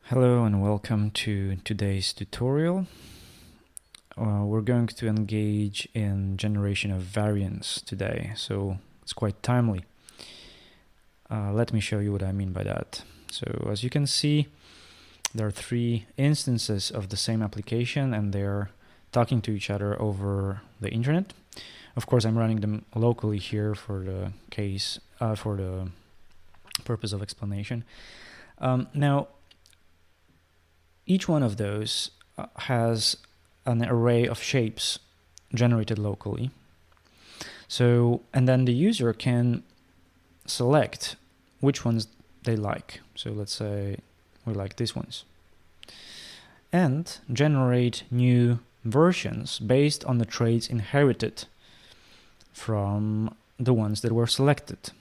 Hello and welcome to today's tutorial. We're going to engage in generation of variants today, so it's quite timely. Let me show you what I mean by that. So as you can see, there are three instances of the same application and they're talking to each other over the internet. Of course, I'm running them locally here for the for the purpose of explanation. Now, each one of those has an array of shapes generated locally. So, and then the user can select which ones they like. So let's say we like these ones. And generate new versions based on the traits inherited from the ones that were selected.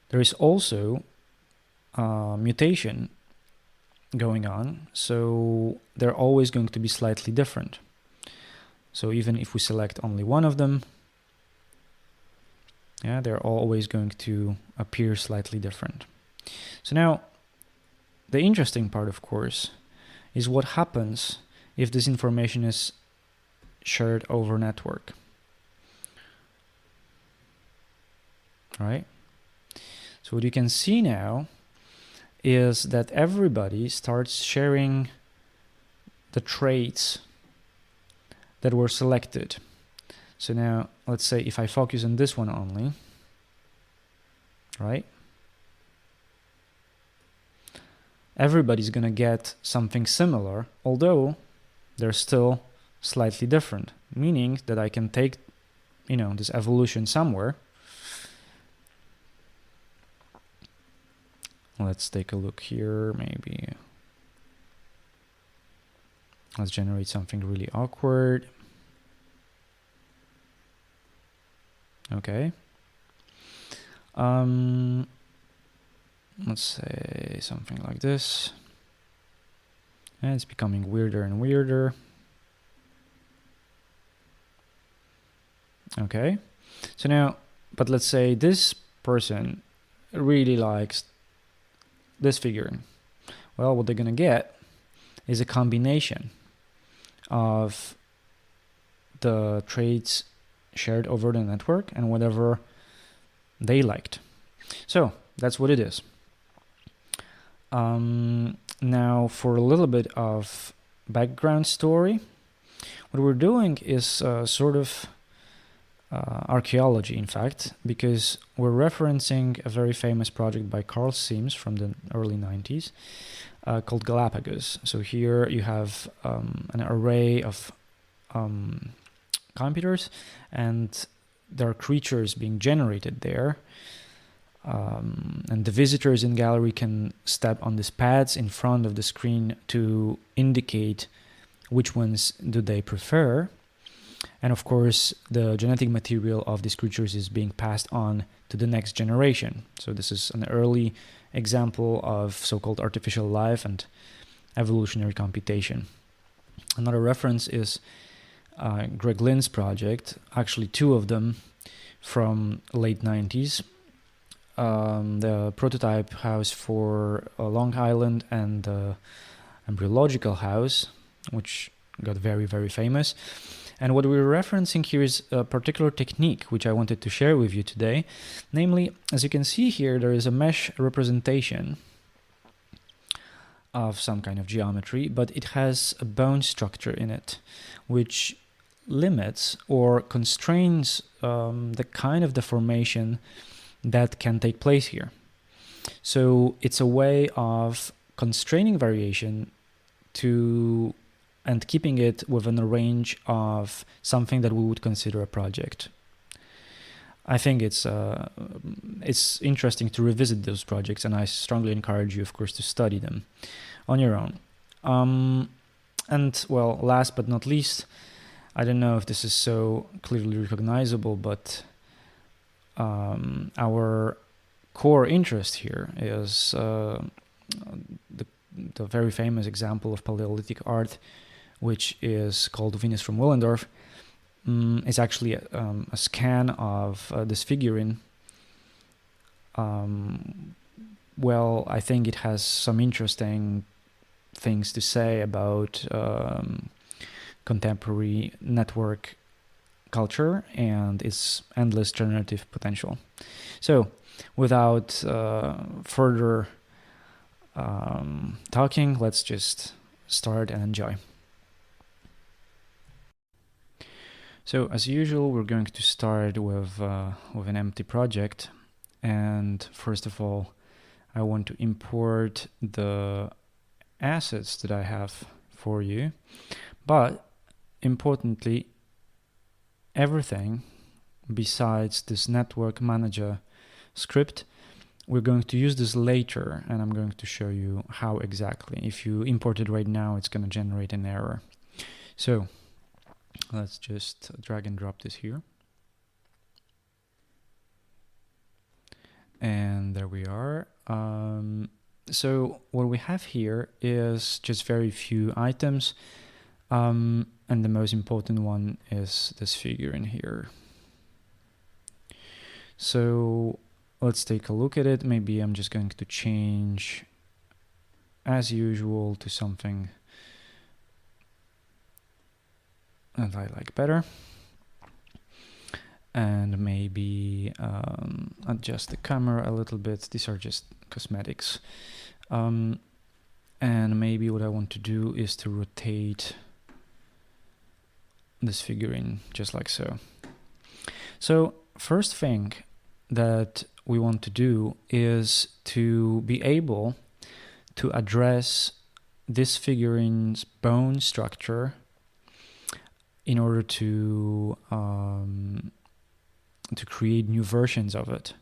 There is also mutation going on, so they're always going to be slightly different. So even if we select only one of them, they're always going to appear slightly different. So now, the interesting part, of course, is what happens if this information is shared over network. Right? So what you can see now is that everybody starts sharing the traits that were selected. So now, let's say if I focus on this one only, right? Everybody's gonna get something similar, although they're still slightly different, meaning that I can take, this evolution somewhere. Let's take a look here, maybe. Let's generate something really awkward. Okay. Let's say something like this. And it's becoming weirder and weirder. Okay. So now, but let's say this person really likes this figuring. Well, what they're gonna get is a combination of the traits shared over the network and whatever they liked. So that's what it is. Now for a little bit of background story, what we're doing is sort of archaeology, in fact, because we're referencing a very famous project by Carl Sims from the early 90s called Galapagos. So here you have an array of computers, and there are creatures being generated there. And the visitors in gallery can step on these pads in front of the screen to indicate which ones do they prefer. And of course, the genetic material of these creatures is being passed on to the next generation. So this is an early example of so-called artificial life and evolutionary computation. Another reference is Greg Lynn's project, actually two of them from late 90s. The prototype house for Long Island and the embryological house, which got very, very famous. And what we're referencing here is a particular technique which I wanted to share with you today. Namely, as you can see here, there is a mesh representation of some kind of geometry, but it has a bone structure in it, which limits or constrains the kind of deformation that can take place here. So it's a way of constraining variation and keeping it within a range of something that we would consider a project. I think it's interesting to revisit those projects, and I strongly encourage you, of course, to study them on your own. And well, last but not least, I don't know if this is so clearly recognizable, but our core interest here is the very famous example of Paleolithic art, which is called Venus from Willendorf. It's actually a scan of this figurine well, I think it has some interesting things to say about contemporary network culture and its endless generative potential. So, without further talking, let's just start and enjoy. So, as usual, we're going to start with an empty project, and first of all, I want to import the assets that I have for you, but importantly, everything besides this network manager script, we're going to use this later, and I'm going to show you how exactly. If you import it right now, it's going to generate an error. So let's just drag and drop this here. And there we are. So what we have here is just very few items. And the most important one is this figure in here. So let's take a look at it. Maybe I'm just going to change, as usual, to something that I like better. And maybe adjust the camera a little bit. These are just cosmetics. And maybe what I want to do is to rotate this figurine just like so. So first thing that we want to do is to be able to address this figurine's bone structure in order to create new versions of it.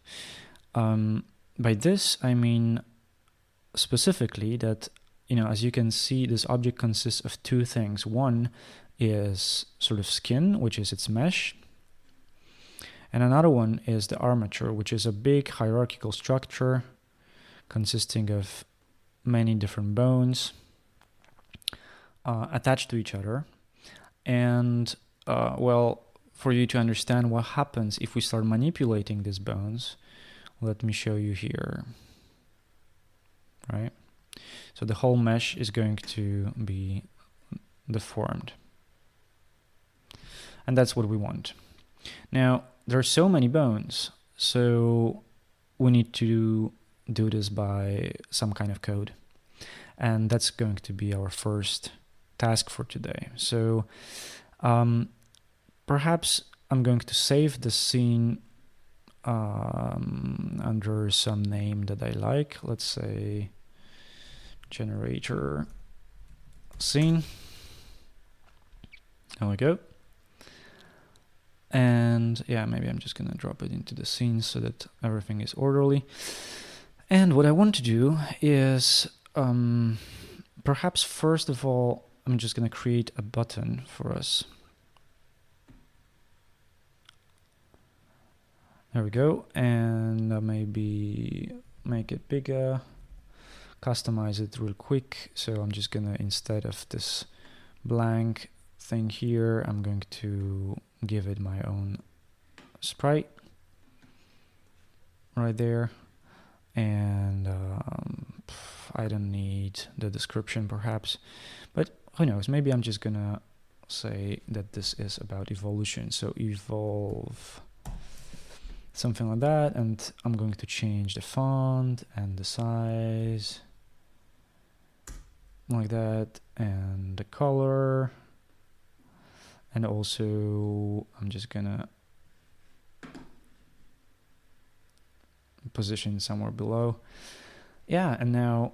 By this, I mean specifically that, as you can see, this object consists of two things. One is sort of skin, which is its mesh, and another one is the armature, which is a big hierarchical structure consisting of many different bones attached to each other. And, for you to understand what happens if we start manipulating these bones, let me show you here. Right? So the whole mesh is going to be deformed. And that's what we want. Now, there are so many bones, so we need to do this by some kind of code. And that's going to be our first task for today. So perhaps I'm going to save the scene under some name that I like. Let's say generator scene. There we go. And yeah, maybe I'm just gonna drop it into the scene so that everything is orderly. And what I want to do is perhaps first of all, I'm just gonna create a button for us. There we go. And maybe make it bigger, customize it real quick. So I'm just gonna, instead of this blank thing here, I'm going to give it my own sprite right there. And I don't need the description perhaps, but who knows, maybe I'm just gonna say that this is about evolution. So evolve, something like that. And I'm going to change the font and the size like that, and the color. And also I'm just gonna position somewhere below. Yeah, and now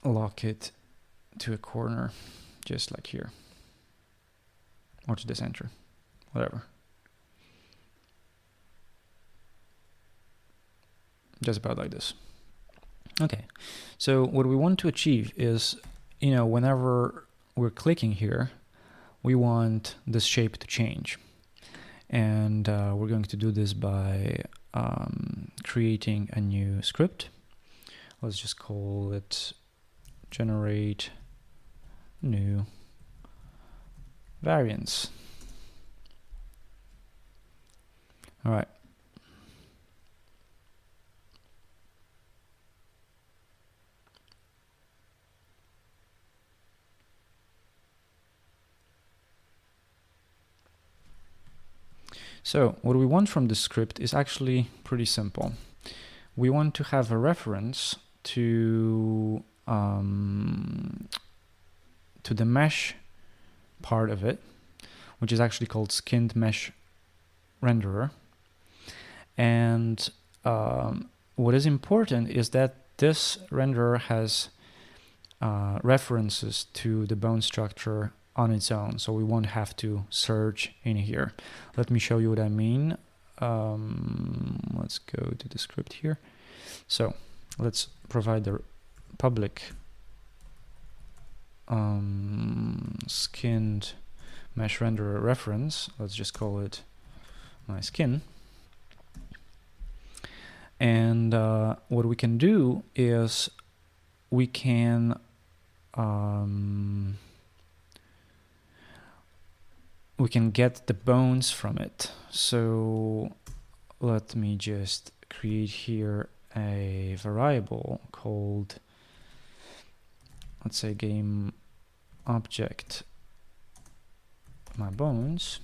lock it to a corner, just like here, or to the center, whatever. Just about like this. Okay, so what we want to achieve is, whenever we're clicking here, we want this shape to change. And we're going to do this by creating a new script. Let's just call it generate new variance. All right. So what we want from the script is actually pretty simple. We want to have a reference to the mesh part of it, which is actually called skinned mesh renderer. And what is important is that this renderer has references to the bone structure on its own, so we won't have to search in here. Let me show you what I mean. Let's go to the script here. So let's provide the public skinned mesh renderer reference. Let's just call it my skin. And what we can do is we can get the bones from it. So let me just create here a variable called, let's say, game object my bones.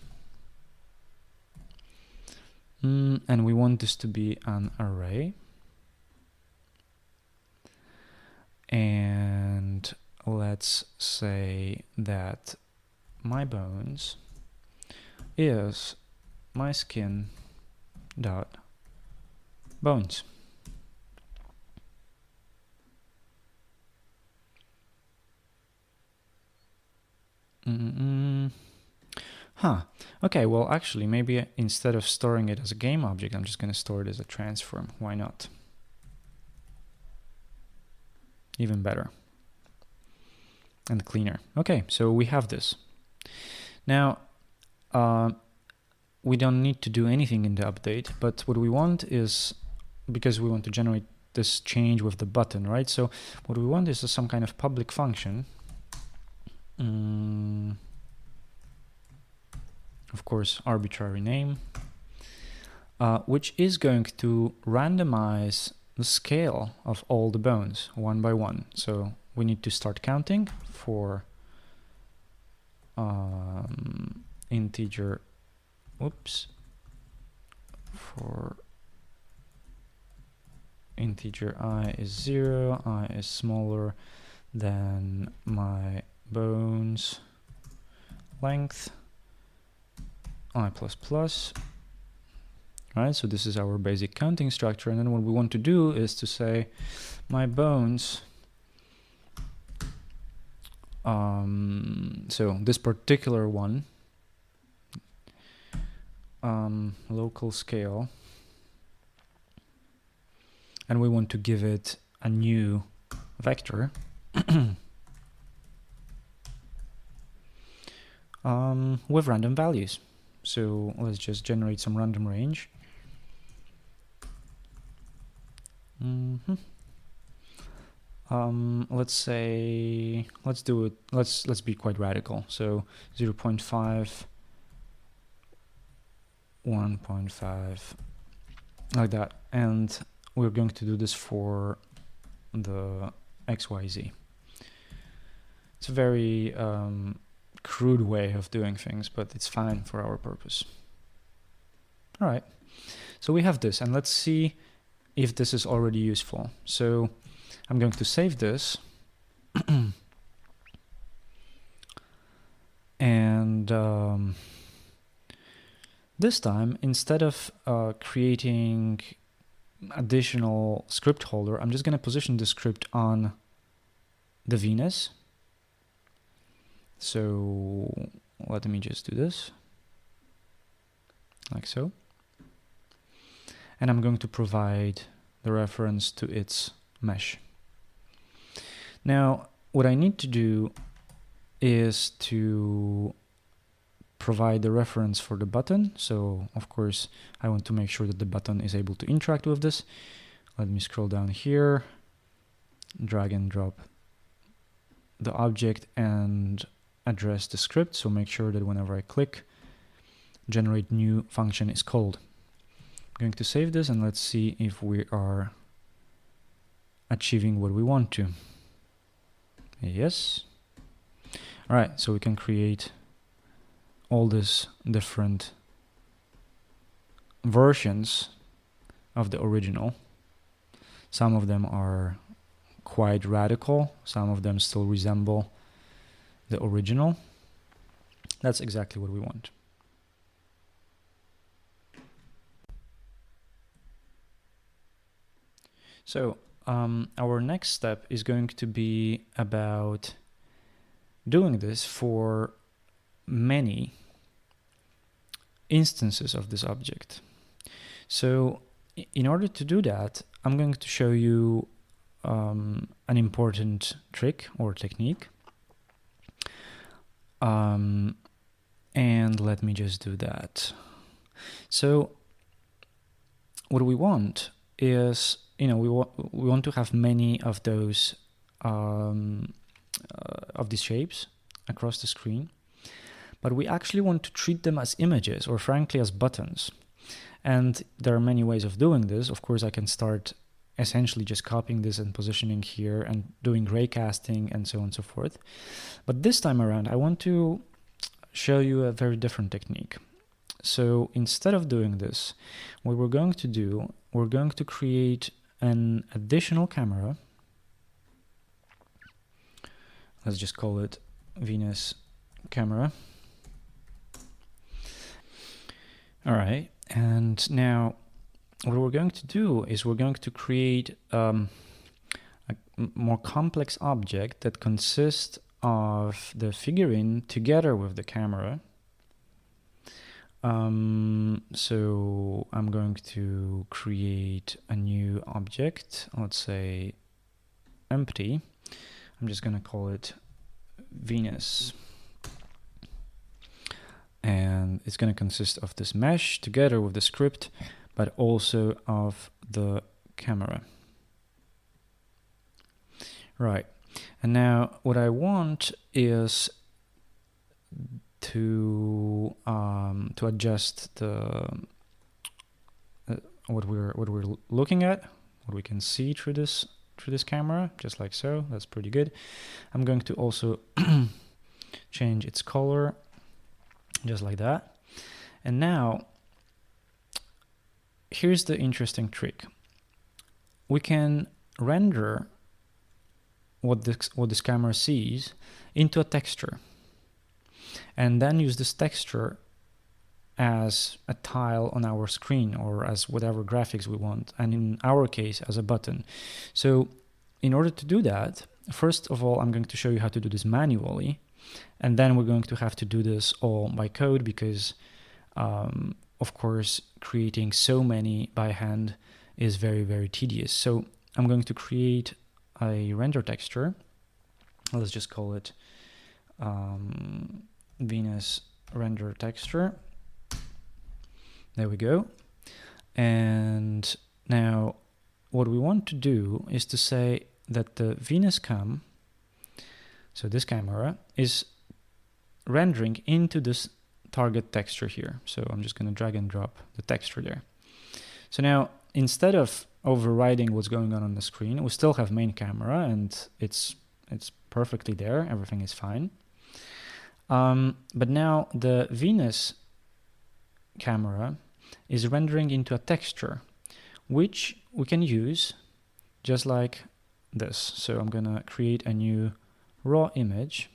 And we want this to be an array. And let's say that my bones is my skin dot bones. Okay, well, actually, maybe instead of storing it as a game object, I'm just going to store it as a transform. Why not? Even better and cleaner. Okay, so we have this. Now, we don't need to do anything in the update, but what we want is, because we want to generate this change with the button, right? So what we want is some kind of public function. Of course, arbitrary name, which is going to randomize the scale of all the bones one by one. So we need to start counting for integer, for integer I is 0, I is smaller than my bones length, I plus plus. Right, so this is our basic counting structure, and then what we want to do is to say my bones, so this particular one, local scale, and we want to give it a new vector with random values. So let's just generate some random range. Let's say, let's do it, let's be quite radical. So 0.5, 1.5, like that. And we're going to do this for the XYZ. It's a very crude way of doing things, but it's fine for our purpose. All right, so we have this, and let's see if this is already useful. So I'm going to save this and this time, instead of creating additional script holder, I'm just going to position the script on the Venus. So let me just do this, like so. And I'm going to provide the reference to its mesh. Now, what I need to do is to provide the reference for the button. So, of course, I want to make sure that the button is able to interact with this. Let me scroll down here, drag and drop the object and address the script. So make sure that whenever I click, generate new function is called. I'm going to save this and let's see if we are achieving what we want to. Yes. All right, so we can create all these different versions of the original. Some of them are quite radical, some of them still resemble the original. That's exactly what we want. So our next step is going to be about doing this for many instances of this object. So in order to do that, I'm going to show you an important trick or technique. And let me just do that. So what we want is, we want to have many of those of these shapes across the screen, but we actually want to treat them as images, or frankly as buttons. And there are many ways of doing this. Of course, I can start essentially just copying this and positioning here and doing gray casting and so on and so forth. But this time around, I want to show you a very different technique. So instead of doing this, what we're going to do, we're going to create an additional camera. Let's just call it Venus camera. All right, and now what we're going to do is we're going to create a more complex object that consists of the figurine together with the camera. So I'm going to create a new object, let's say empty. I'm just going to call it Venus. And it's going to consist of this mesh together with the script, but also of the camera. Right. And now what I want is to adjust the what we're looking at, what we can see through this camera, just like so. That's pretty good. I'm going to also change its color, just like that. And now here's the interesting trick. We can render what this camera sees into a texture, and then use this texture as a tile on our screen, or as whatever graphics we want, and in our case as a button. So in order to do that, first of all, I'm going to show you how to do this manually, and then we're going to have to do this all by code, because of course creating so many by hand is very, very tedious. So I'm going to create a render texture. Let's just call it Venus render texture. There we go. And now what we want to do is to say that the Venus cam, so this camera, is rendering into this target texture here. So I'm just going to drag and drop the texture there. So now instead of overriding what's going on the screen, we still have main camera, and it's perfectly there. Everything is fine. But now the Venus camera is rendering into a texture, which we can use just like this. So I'm gonna create a new raw image,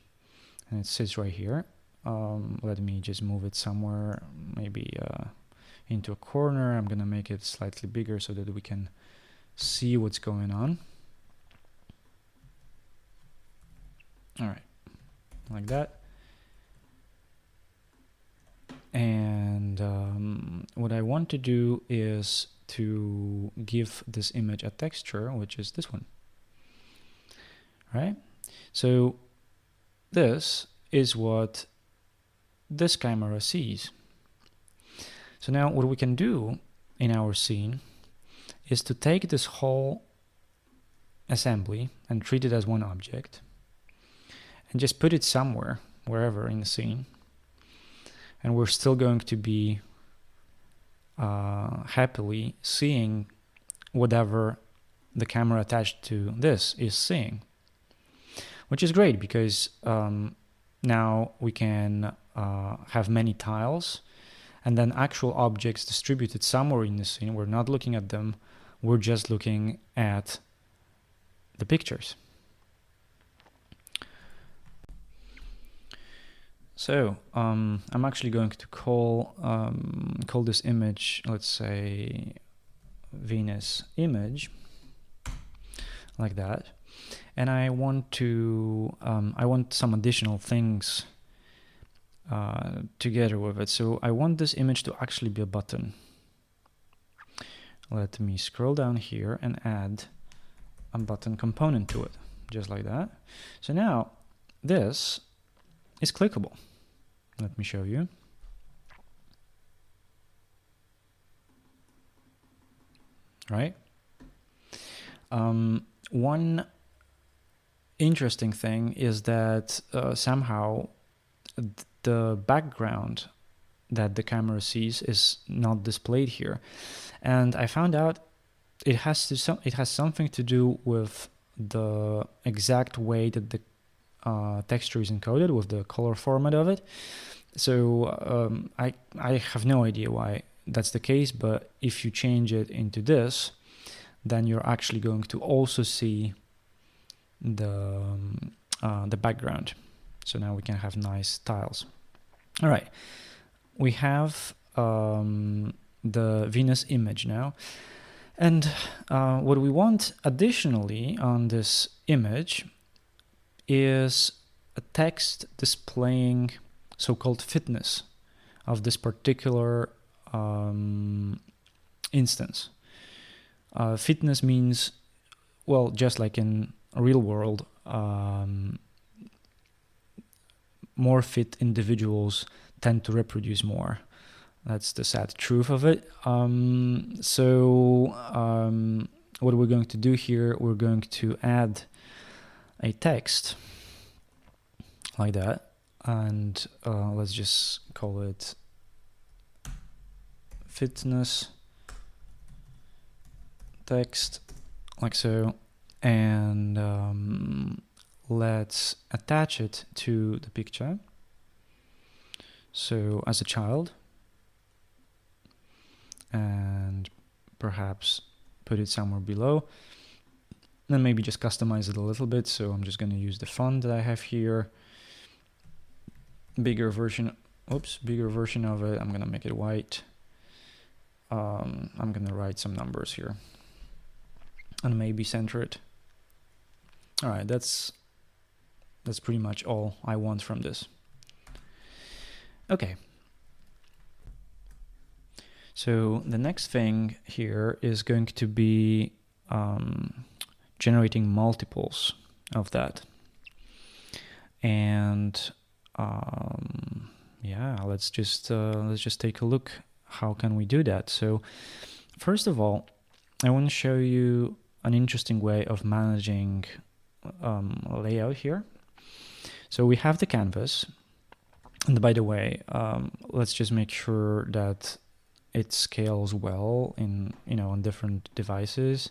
and it sits right here. Let me just move it somewhere, maybe into a corner. I'm gonna make it slightly bigger so that we can see what's going on. All right, like that. And what I want to do is to give this image a texture, which is this one. Right? So this is what this camera sees. So now what we can do in our scene is to take this whole assembly and treat it as one object, and just put it somewhere, wherever in the scene. And we're still going to be happily seeing whatever the camera attached to this is seeing, which is great, because now we can have many tiles, and then actual objects distributed somewhere in the scene. We're not looking at them, we're just looking at the pictures. So I'm actually going to call this image, let's say, Venus image, like that. And I want some additional things together with it. So I want this image to actually be a button. Let me scroll down here and add a button component to it, just like that. So now this is clickable. Let me show you. Right? One interesting thing is that somehow the background that the camera sees is not displayed here, and I found out it has something to do with the exact way that the texture is encoded, with the color format of it. So I have no idea why that's the case, but if you change it into this, then you're actually going to also see the background. So now we can have nice tiles. All right, we have the Venus image now, and what we want additionally on this image is a text displaying so-called fitness of this particular instance. Fitness means, well, just like in real world, more fit individuals tend to reproduce more. That's the sad truth of it. What we're going to do here, we're going to add a text like that, and let's just call it fitness text, like so, and let's attach it to the picture. So as a child, and perhaps put it somewhere below, then maybe just customize it a little bit. So I'm just going to use the font that I have here, bigger version of it. I'm going to make it white. I'm going to write some numbers here and maybe center it. All right, that's pretty much all I want from this. Okay. So the next thing here is going to be generating multiples of that. And yeah, let's just take a look. How can we do that? So first of all, I want to show you an interesting way of managing layout here. So we have the canvas, and by the way, let's just make sure that it scales well in on different devices.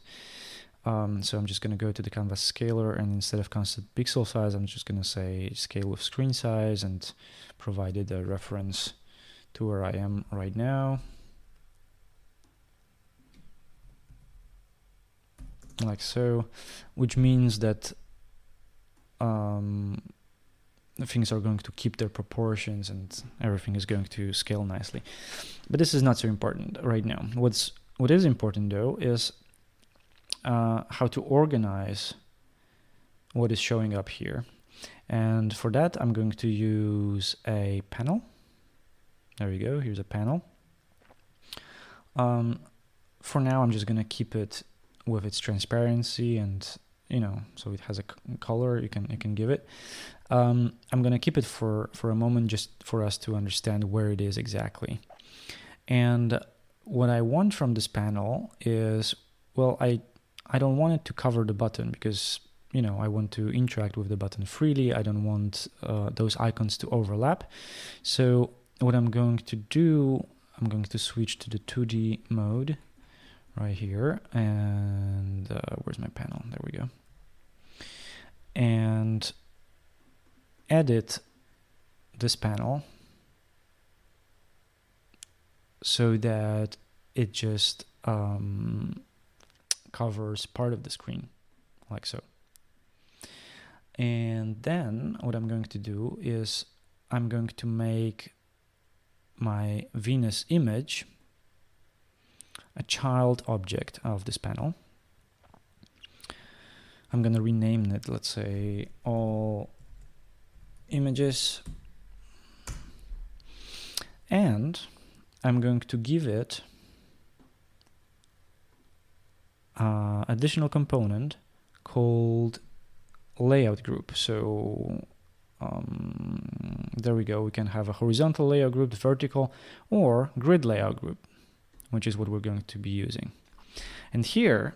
So I'm just going to go to the canvas scaler, and instead of constant pixel size, I'm just going to say scale with screen size, and provided a reference to where I am right now, like so, which means that things are going to keep their proportions and everything is going to scale nicely. But this is not so important right now. What is important though is how to organize what is showing up here. And for that, I'm going to use a panel. There we go. Here's a panel. For now, I'm just going to keep it with its transparency, and so it has a color you can give it. I'm going to keep it for a moment, just for us to understand where it is exactly. And what I want from this panel is, well, I don't want it to cover the button, because I want to interact with the button freely. I don't want those icons to overlap. So what I'm going to do, I'm going to switch to the 2D mode right here, and where's my panel? There we go. And edit this panel so that it just covers part of the screen, like so. And then what I'm going to do is I'm going to make my Venus image a child object of this panel. I'm going to rename it, let's say, all images. And I'm going to give it additional component called layout group. So there we go. We can have a horizontal layout group, vertical, or grid layout group, which is what we're going to be using. And here,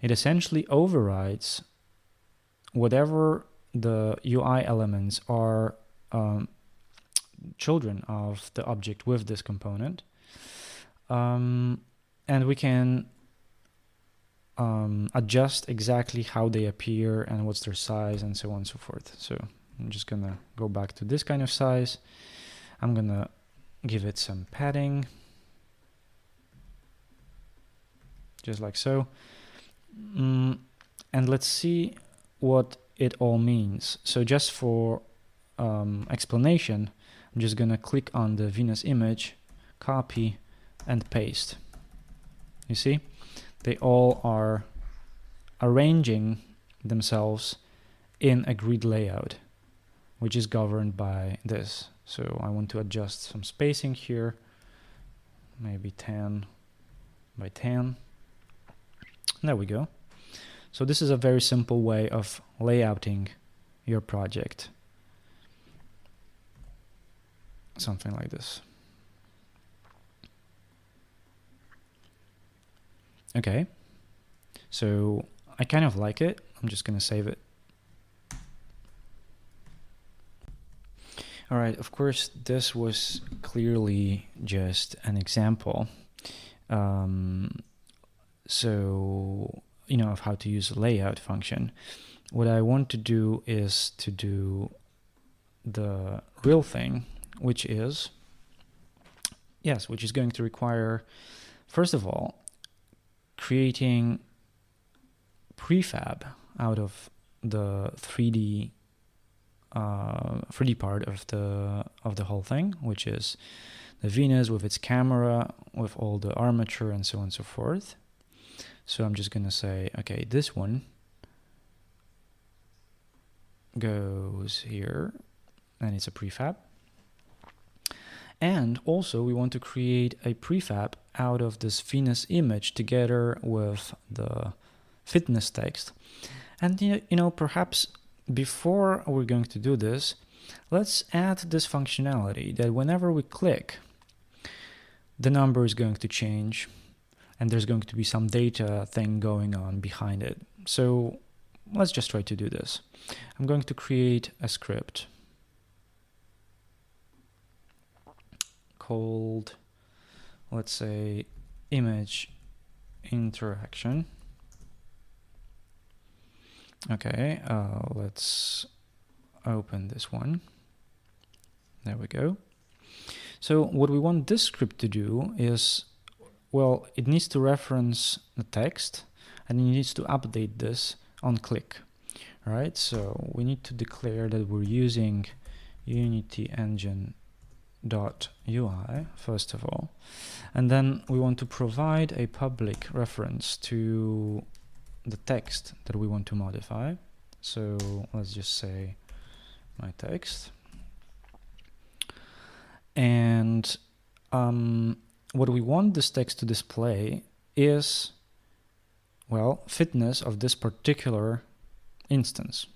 it essentially overrides whatever the UI elements are children of the object with this component. And we can adjust exactly how they appear and what's their size and so on and so forth. So I'm just gonna go back to this kind of size. I'm gonna give it some padding, just like so. And let's see what it all means. So just for explanation, I'm just gonna click on the Venus image, copy, and paste. You see, they all are arranging themselves in a grid layout, which is governed by this. So I want to adjust some spacing here, maybe 10 by 10. There we go. So this is a very simple way of layouting your project. Something like this. Okay, so I kind of like it. I'm just gonna save it. All right, of course, this was clearly just an example. So, of how to use a layout function. What I want to do is to do the real thing, which is going to require, first of all, creating prefab out of the 3D part of the whole thing, which is the Venus with its camera, with all the armature and so on and so forth. So I'm just gonna say, okay, this one goes here, and it's a prefab. And also we want to create a prefab out of this Venus image together with the fitness text. And perhaps before we're going to do this, let's add this functionality that whenever we click, the number is going to change and there's going to be some data thing going on behind it. So let's just try to do this. I'm going to create a script called, let's say, image interaction. Okay, let's open this one. There we go. So what we want this script to do is, well, it needs to reference the text and it needs to update this on click. All right, so we need to declare that we're using Unity Engine .ui first of all, and then we want to provide a public reference to the text that we want to modify. So let's just say my text, and what we want this text to display is, well, fitness of this particular instance.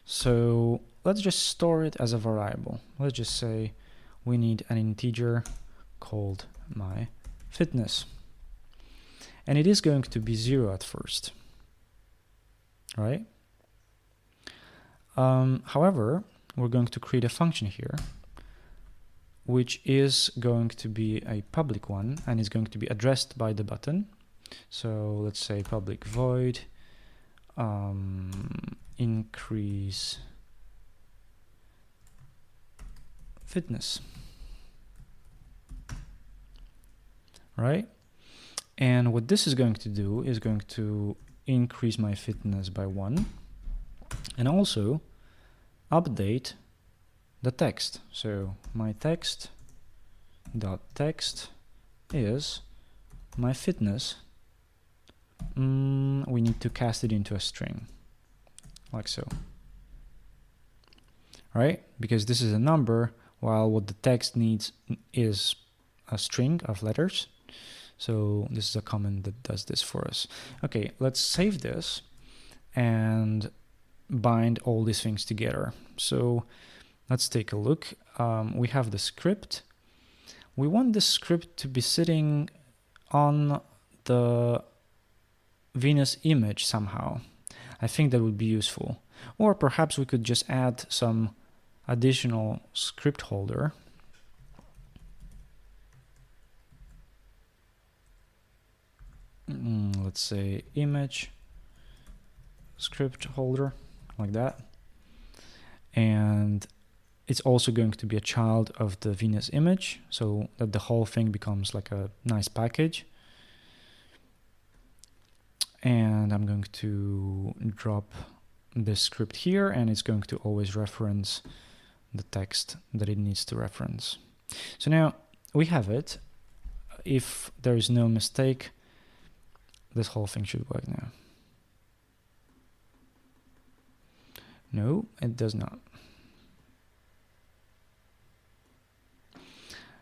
So let's just store it as a variable. Let's just say we need an integer called my fitness, and it is going to be 0 at first, right? However, we're going to create a function here which is going to be a public one and is going to be addressed by the button. So let's say public void increase fitness. right? And what this is going to do is going to increase my fitness by 1 and also update the text. So my text dot text is my fitness. We need to cast it into a string like so, right? Because this is a number, while what the text needs is a string of letters. So this is a comment that does this for us. Okay, let's save this and bind all these things together. So let's take a look. We have the script. We want the script to be sitting on the Venus image somehow. I think that would be useful. Or perhaps we could just add some additional script holder. Let's say image script holder, like that. And it's also going to be a child of the Venus image, so that the whole thing becomes like a nice package. And I'm going to drop this script here, and it's going to always reference the text that it needs to reference. So now we have it. If there is no mistake, this whole thing should work now. No, it does not.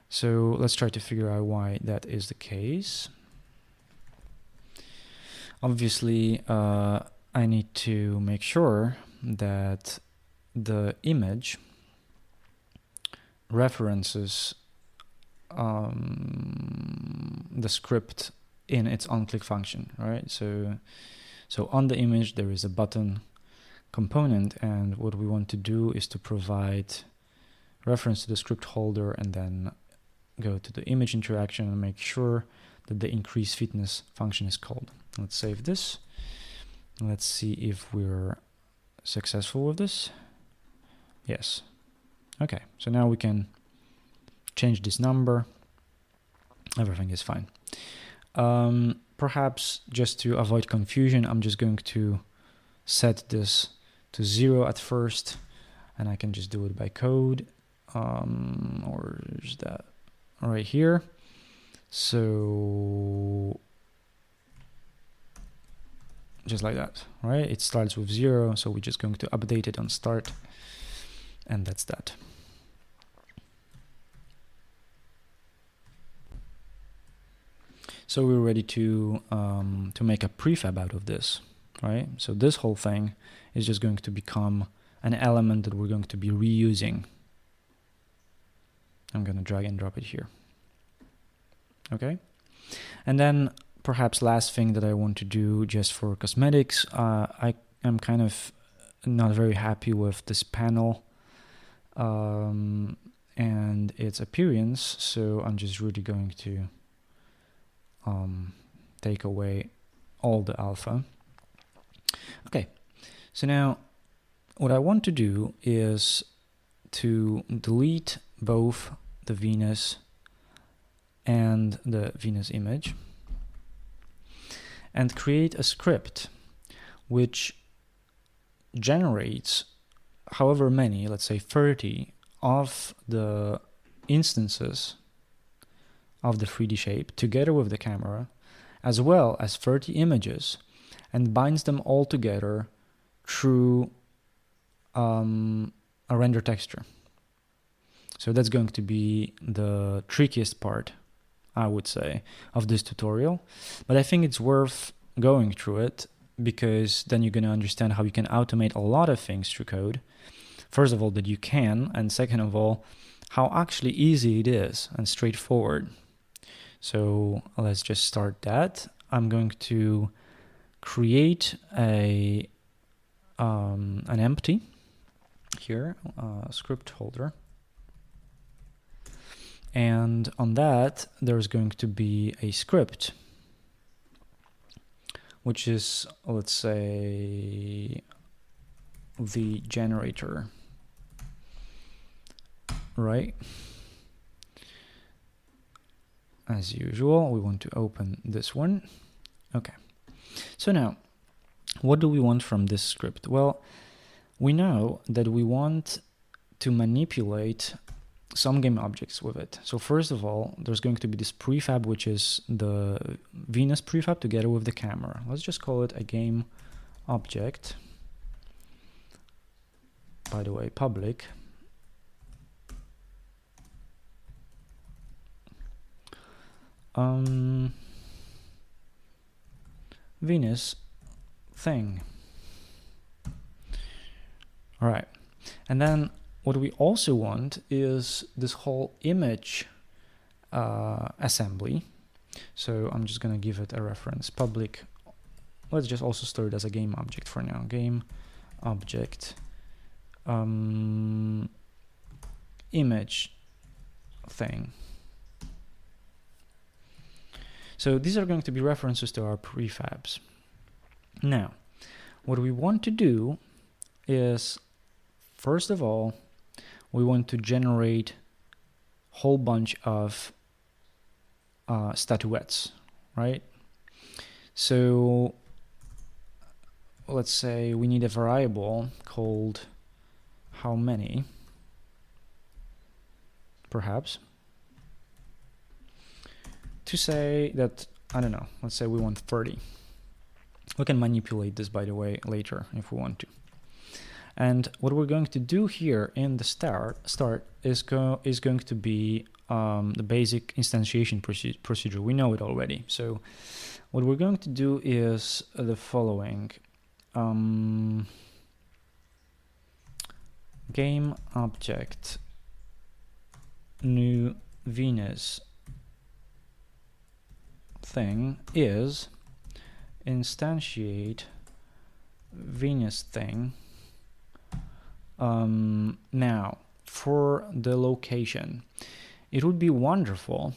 So let's try to figure out why that is the case. Obviously, I need to make sure that the image references the script in its onClick function, right? So on the image there is a button component, and what we want to do is to provide reference to the script holder and then go to the image interaction and make sure that the increase fitness function is called. Let's save this. Let's see if we're successful with this. Yes. Okay, so now we can change this number. Everything is fine. Perhaps just to avoid confusion, I'm just going to set this to 0 at first, and I can just do it by code, or is that right here. So just like that, right? It starts with 0, so we're just going to update it on start, and that's that. So we're ready to make a prefab out of this, right? So this whole thing is just going to become an element that we're going to be reusing. I'm going to drag and drop it here. Okay. And then perhaps last thing that I want to do just for cosmetics, I am kind of not very happy with this panel and its appearance, so I'm just really going to take away all the alpha. Okay, so now what I want to do is to delete both the Venus and the Venus image and create a script which generates however many, let's say 30, of the instances of the 3D shape together with the camera, as well as 30 images, and binds them all together through a render texture. So that's going to be the trickiest part, I would say, of this tutorial. But I think it's worth going through it, because then you're going to understand how you can automate a lot of things through code. First of all, that you can, and second of all, how actually easy it is and straightforward. So let's just start that. I'm going to create an empty here, script holder. And on that, there's going to be a script, which is, let's say, the generator, right? as usual, we want to open this one. Okay. So now, what do we want from this script? Well, we know that we want to manipulate some game objects with it. So first of all, there's going to be this prefab, which is the Venus prefab together with the camera. Let's just call it a game object. By the way, public. Venus thing. All right. And then what we also want is this whole image assembly. So I'm just going to give it a reference, public. Let's just also store it as a game object for now. Game object image thing. So these are going to be references to our prefabs. Now, what we want to do is, first of all, we want to generate a whole bunch of statuettes, right? So let's say we need a variable called how many, perhaps, to say that, I don't know, let's say we want 30. We can manipulate this, by the way, later if we want to. And what we're going to do here in the start is going to be the basic instantiation procedure. We know it already. So what we're going to do is the following. Game object new Venus thing is instantiate Venus thing. Now, for the location, it would be wonderful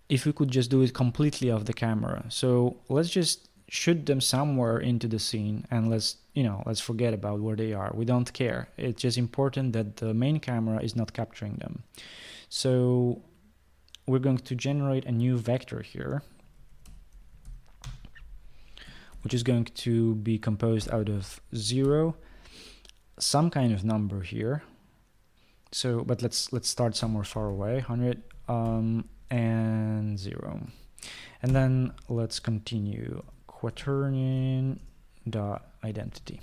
if we could just do it completely off the camera. So let's just shoot them somewhere into the scene and let's forget about where they are. We don't care. It's just important that the main camera is not capturing them. So we're going to generate a new vector here, which is going to be composed out of 0, some kind of number here. So, but let's start somewhere far away, 100 and 0, and then let's continue quaternion dot identity.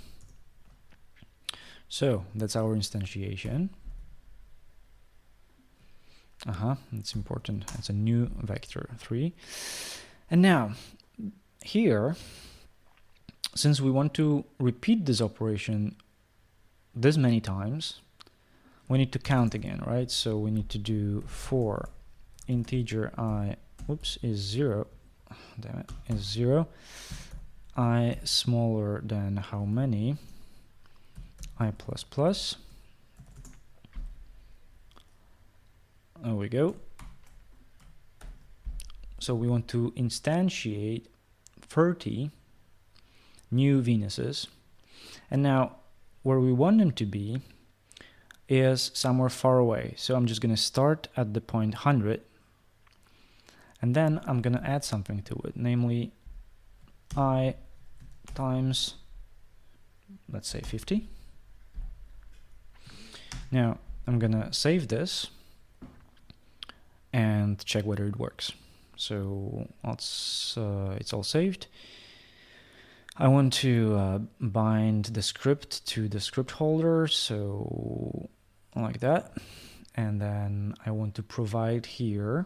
So that's our instantiation. That's important. It's a new vector 3, and now here, since we want to repeat this operation this many times, we need to count again, right? So we need to do for integer I, is 0, damn it, is 0, I smaller than how many, I plus plus. There we go. So we want to instantiate 30 new Venuses, and now where we want them to be is somewhere far away. So I'm just going to start at the point 100, and then I'm going to add something to it, namely I times, let's say 50. Now I'm going to save this and check whether it works. So it's all saved. I want to bind the script to the script holder, so like that. And then I want to provide here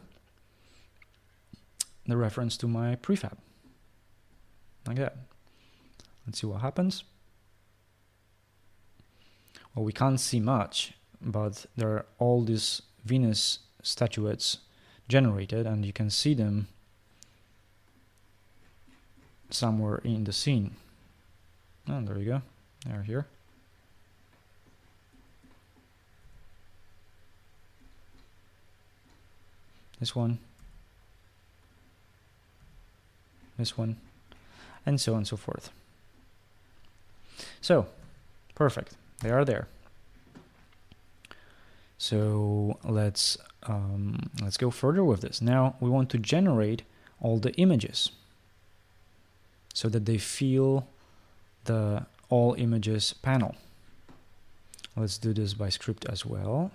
the reference to my prefab, like that. Let's see what happens. Well, we can't see much, but there are all these Venus statuettes generated, and you can see them somewhere in the scene. Oh, there you go. They're here. This one. This one. And so on and so forth. So, perfect. They are there. So let's let's go further with this. Now we want to generate all the images so that they fill the all images panel. Let's do this by script as well.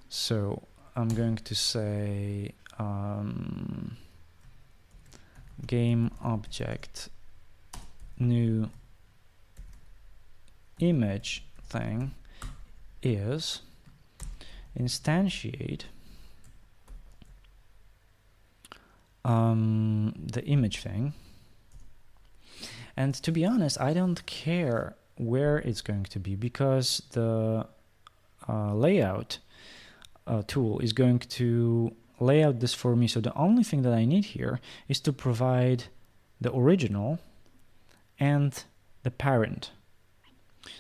So I'm going to say game object new image thing is instantiate the image thing. And to be honest, I don't care where it's going to be, because the layout tool is going to lay out this for me. So the only thing that I need here is to provide the original and the parent.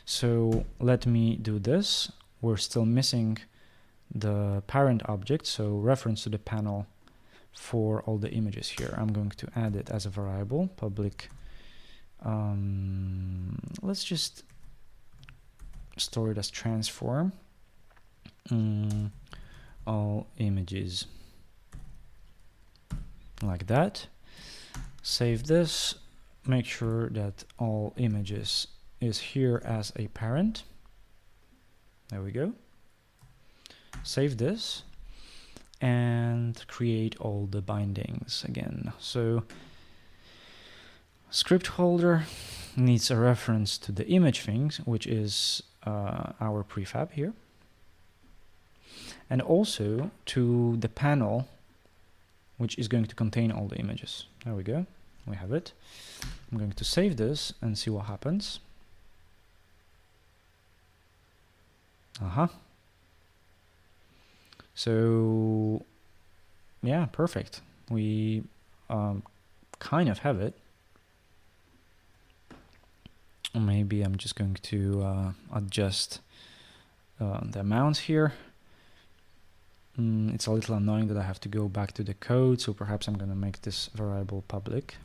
So let me do this. We're still missing the parent object, so reference to the panel for all the images here. I'm going to add it as a variable, public. Let's just store it as transform. All images, like that. Save this. Make sure that all images is here as a parent. There we go. Save this and create all the bindings again. So script holder needs a reference to the image things, which is our prefab here, and also to the panel, which is going to contain all the images. There we go. We have it. I'm going to save this and see what happens. So yeah, perfect. We kind of have it. Maybe I'm just going to adjust the amounts here. It's a little annoying that I have to go back to the code, so perhaps I'm going to make this variable public.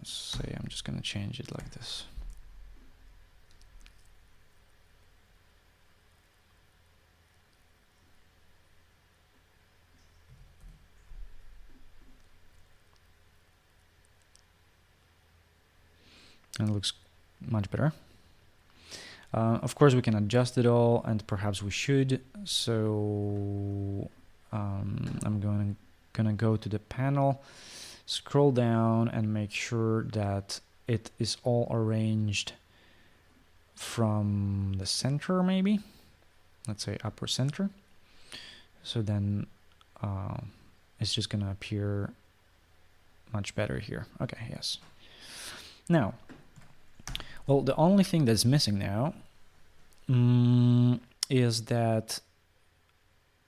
Say I'm just going to change it like this. And it looks much better. Of course, we can adjust it all, and perhaps we should. So I'm gonna go to the panel, scroll down, and make sure that it is all arranged from the center, maybe. Let's say upper center. So then it's just gonna appear much better here. Okay, yes. Now, well, the only thing that's missing now is that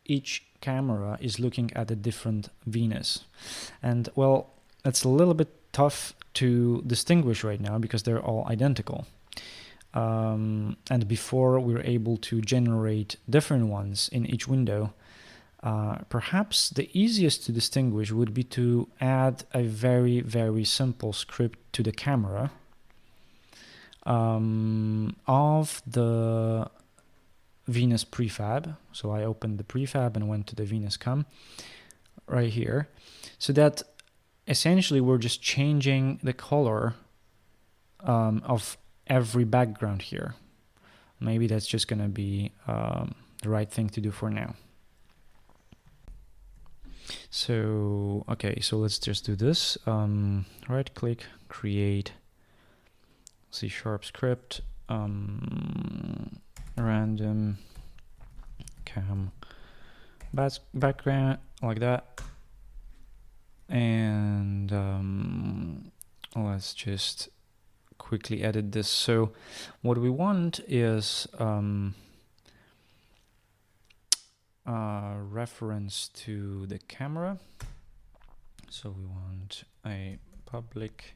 each camera is looking at a different Venus. And, well, it's a little bit tough to distinguish right now because they're all identical. And before we were able to generate different ones in each window, perhaps the easiest to distinguish would be to add a very, very simple script to the camera of the Venus prefab. So I opened the prefab and went to the Venus cam right here, so that essentially we're just changing the color of every background here. Maybe that's just going to be the right thing to do for now. So, okay, so let's just do this. Right click, create C# script, random cam background, like that. And let's just quickly edit this. So what we want is reference to the camera. So we want a public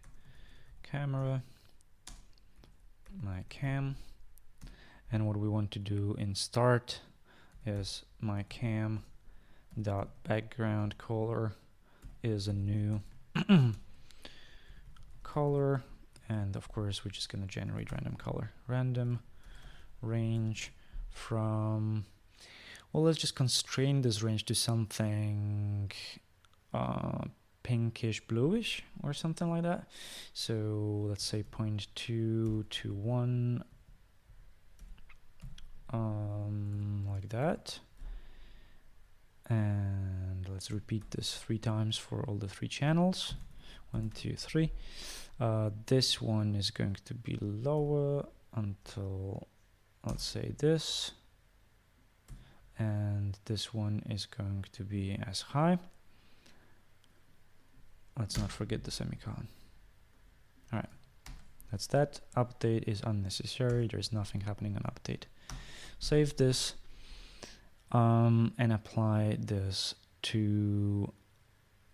camera, my cam, and what we want to do in start is my cam dot background color is a new color, And of course, we're just going to generate random color. Random range from, well, let's just constrain this range to something pinkish bluish or something like that. So let's say 0.2 to 1, like that. And let's repeat this 3 times for all the 3 channels. 1, 2, 3. This one is going to be lower until, let's say, this. And this one is going to be as high. Let's not forget the semicolon. All right, that's that. Update is unnecessary. There's nothing happening on update. Save this and apply this to,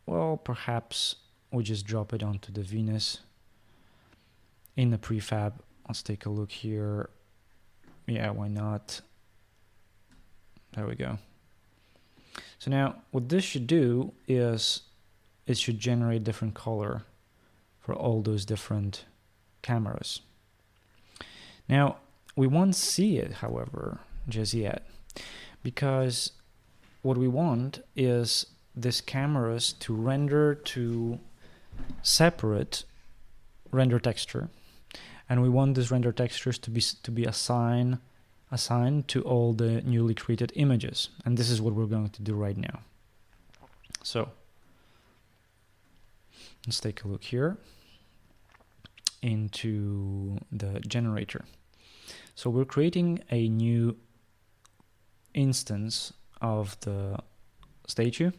well, perhaps we just drop it onto the Venus in the prefab. Let's take a look here. Yeah, why not? There we go. So now what this should do is it should generate different color for all those different cameras. Now we won't see it, however, just yet, because what we want is this cameras to render to separate render texture, and we want these render textures to be assigned to all the newly created images, and this is what we're going to do right now. So let's take a look here into the generator. So we're creating a new instance of the statue.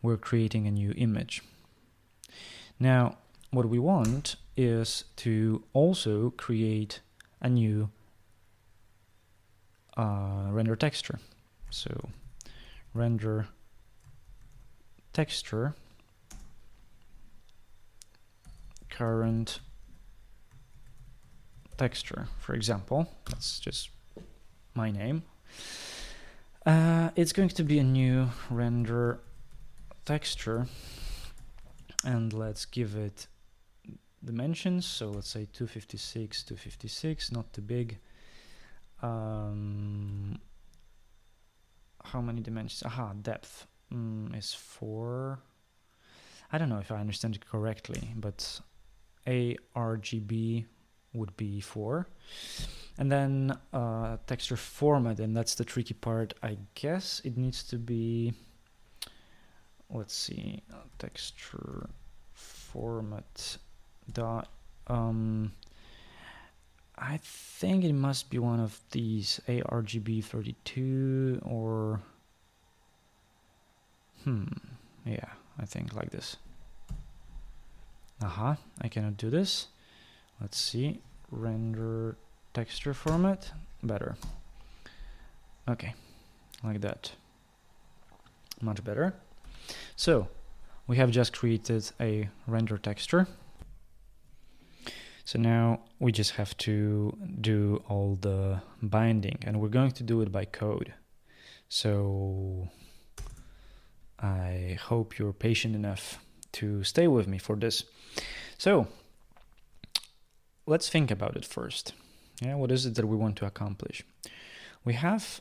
We're creating a new image. Now, what we want is to also create a new render texture. So render texture current texture, for example. That's just my name. It's going to be a new render texture, and let's give it dimensions. So let's say 256, 256, not too big. How many dimensions? Aha, depth is 4. I don't know if I understand it correctly, but ARGB would be 4. And then texture format, and that's the tricky part. I guess it needs to be, let's see, texture format dot, I think it must be one of these, ARGB 32 or, yeah, I think like this. I cannot do this. Let's see, render texture format, better. Okay, like that, much better. So we have just created a render texture. So now we just have to do all the binding, and we're going to do it by code. So I hope you're patient enough to stay with me for this. So let's think about it first. Yeah, what is it that we want to accomplish? We have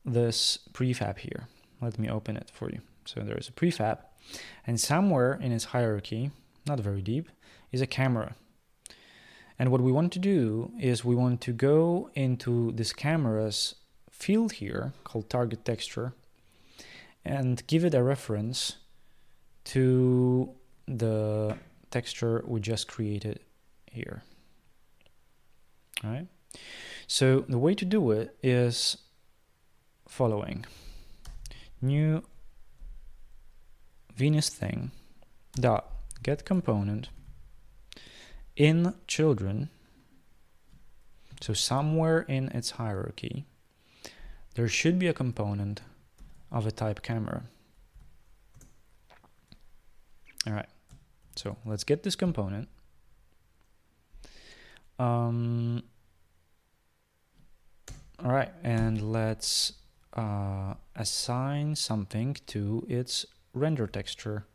this prefab here. Let me open it for you. So there is a prefab, and somewhere in its hierarchy, not very deep, is a camera. And what we want to do is we want to go into this camera's field here called target texture and give it a reference to the texture we just created here. All right. So the way to do it is following: new Venus thing dot get component in children. So somewhere in its hierarchy, there should be a component of a type camera. All right. So let's get this component. All right, and let's assign something to its render texture.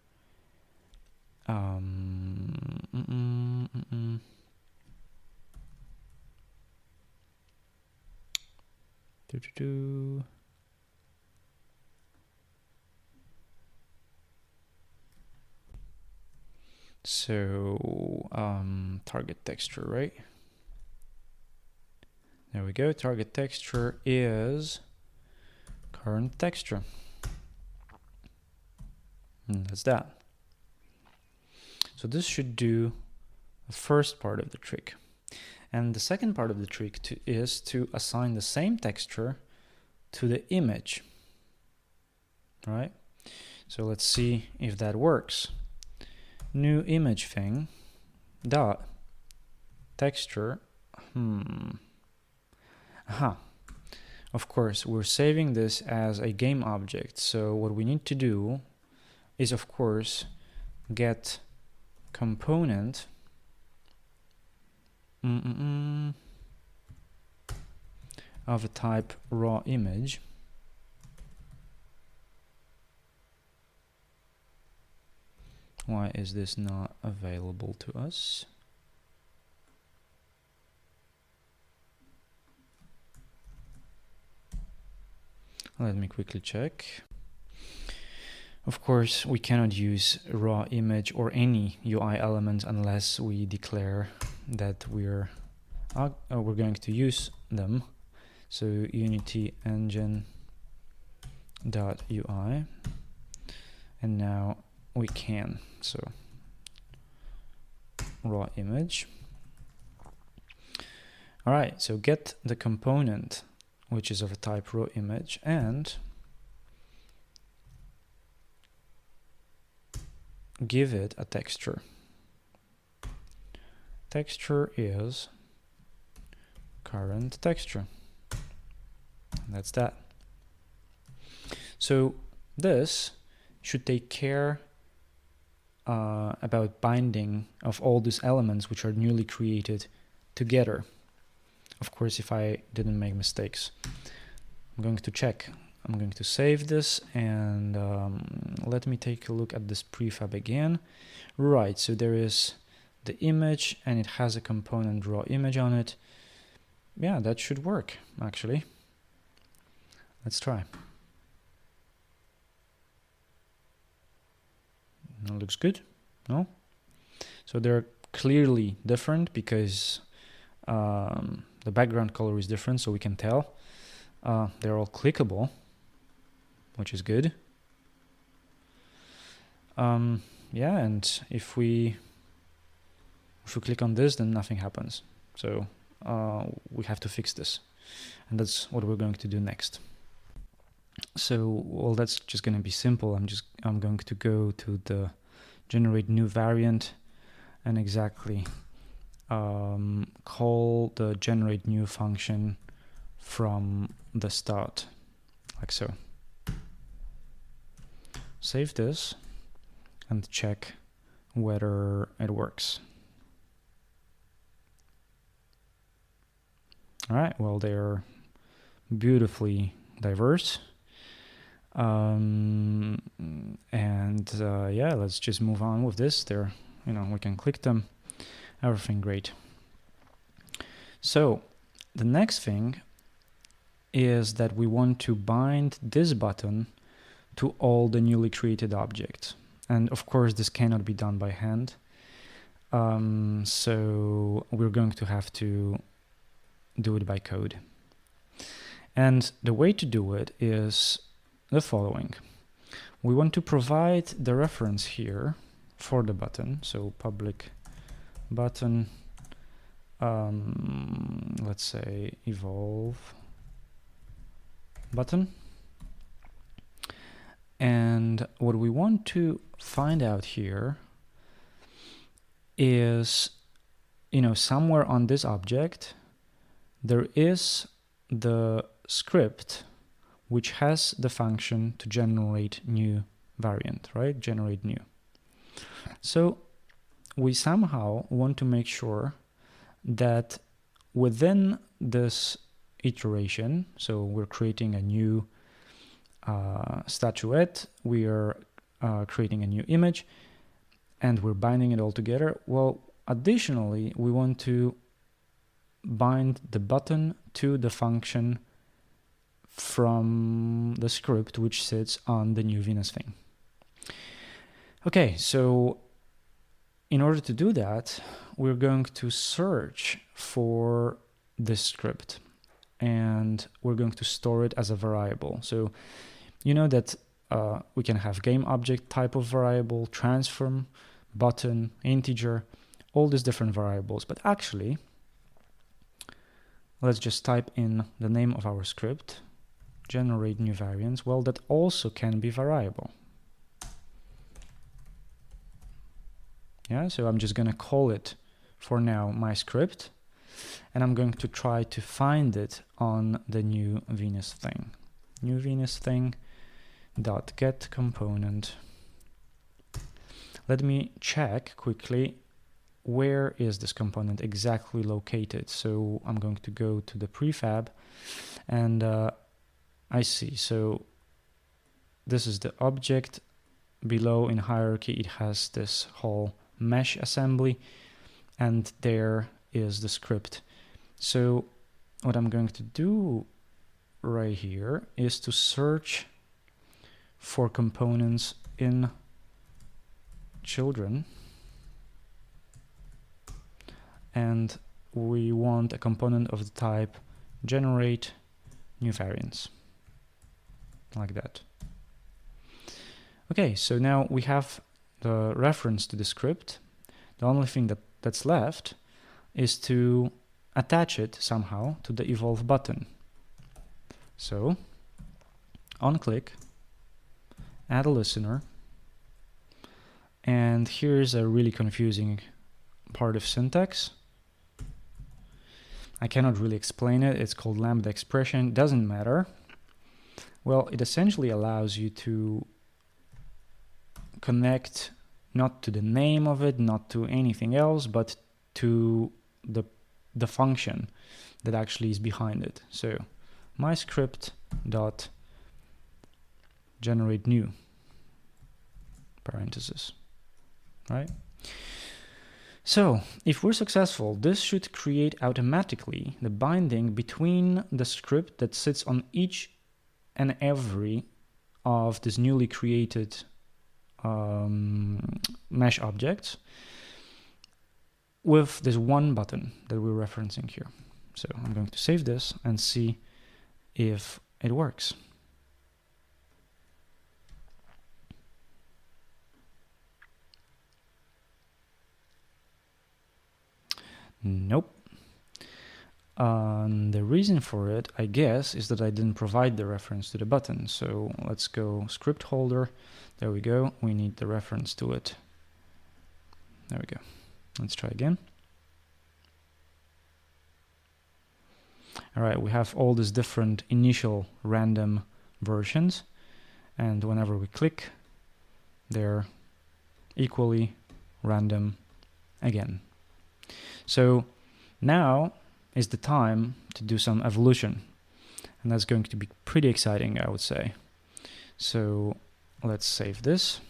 So target texture, right? There we go. Target texture is current texture. And that's that. So this should do the first part of the trick. And the second part of the trick is to assign the same texture to the image. All right? So let's see if that works. New image thing dot texture. Of course, we're saving this as a game object. So what we need to do is, of course, get component of a type raw image. Why is this not available to us? Let me quickly check. Of course, we cannot use raw image or any UI element unless we declare that we're going to use them. So Unity engine .ui, and now we can. So raw image. All right, so get the component which is of a type raw image and give it a texture. Texture is current texture. And that's that. So this should take care about binding of all these elements which are newly created together. Of course, if I didn't make mistakes. I'm going to check. I'm going to save this and let me take a look at this prefab again. Right, so there is the image and it has a component raw image on it. Yeah, that should work actually. Let's try. That looks good, no? So they're clearly different because the background color is different, so we can tell. They're all clickable, which is good. Yeah, and if we click on this, then nothing happens. So we have to fix this, and that's what we're going to do next. So, well, that's just going to be simple. I'm going to go to the generate new variant and exactly call the generate new function from the start, like so. Save this and check whether it works. All right, well, they're beautifully diverse. And yeah, let's just move on with this. There, we can click them, everything great. So the next thing is that we want to bind this button to all the newly created objects. And of course, this cannot be done by hand. So we're going to have to do it by code. And the way to do it is the following. We want to provide the reference here for the button. So public button, let's say evolve button. And what we want to find out here is, somewhere on this object, there is the script which has the function to generate new variant, right? Generate new. So we somehow want to make sure that within this iteration, so we're creating a new statuette, we are creating a new image, and we're binding it all together. Well, additionally, we want to bind the button to the function from the script which sits on the new Venus thing. Okay, so in order to do that, we're going to search for this script and we're going to store it as a variable. So you know that we can have game object type of variable, transform, button, integer, all these different variables. But actually, let's just type in the name of our script, generate new variance. Well, that also can be variable. Yeah, so I'm just going to call it for now my script, and I'm going to try to find it on the new Venus thing. New Venus thing dot get component. Let me check quickly where is this component exactly located. So I'm going to go to the prefab, and I see. So this is the object. Below in hierarchy it has this whole mesh assembly, and there is the script. So what I'm going to do right here is to search for components in children, and we want a component of the type generate new variance, like that. Okay, so now we have the reference to the script. The only thing that's left is to attach it somehow to the evolve button. So on click, add a listener, and here's a really confusing part of syntax. I cannot really explain it. It's called lambda expression. Doesn't matter. Well, it essentially allows you to connect not to the name of it, not to anything else, but to the function that actually is behind it. So my script dot generate new parenthesis, right? So if we're successful, this should create automatically the binding between the script that sits on each and every of this newly created mesh objects with this one button that we're referencing here. So I'm going to save this and see if it works. Nope. The reason for it, I guess, is that I didn't provide the reference to the button. So let's go script holder. There we go. We need the reference to it. There we go. Let's try again. All right, we have all these different initial random versions, and whenever we click, they're equally random again. So now is the time to do some evolution, and that's going to be pretty exciting, I would say. So let's save this.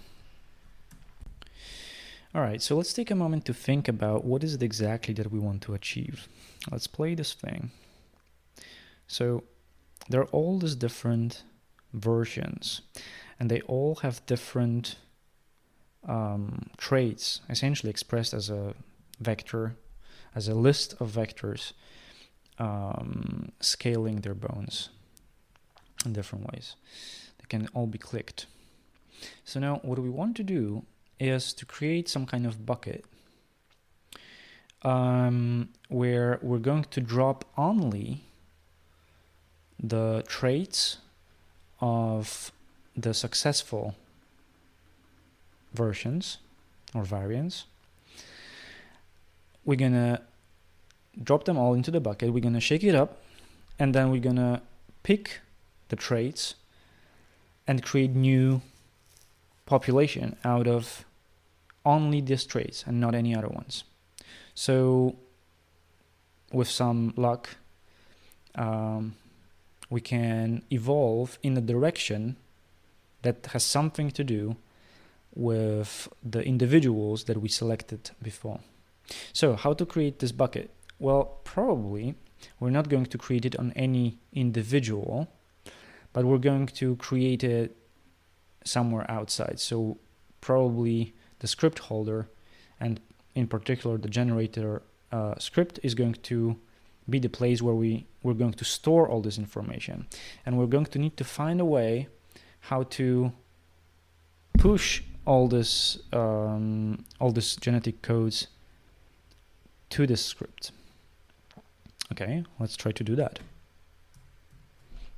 All right, so let's take a moment to think about what is it exactly that we want to achieve. Let's play this thing. So there are all these different versions, and they all have different traits, essentially expressed as a vector, as a list of vectors, scaling their bones in different ways. They can all be clicked. So now what we want to do is to create some kind of bucket where we're going to drop only the traits of the successful versions or variants. We're gonna drop them all into the bucket, we're gonna shake it up, and then we're gonna pick the traits and create new population out of only these traits and not any other ones. So with some luck, we can evolve in a direction that has something to do with the individuals that we selected before. So how to create this bucket? Well, probably we're not going to create it on any individual, but we're going to create it somewhere outside. So probably the script holder, and in particular the generator script, is going to be the place where we're going to store all this information. And we're going to need to find a way how to push all this genetic codes to this script. Okay, let's try to do that.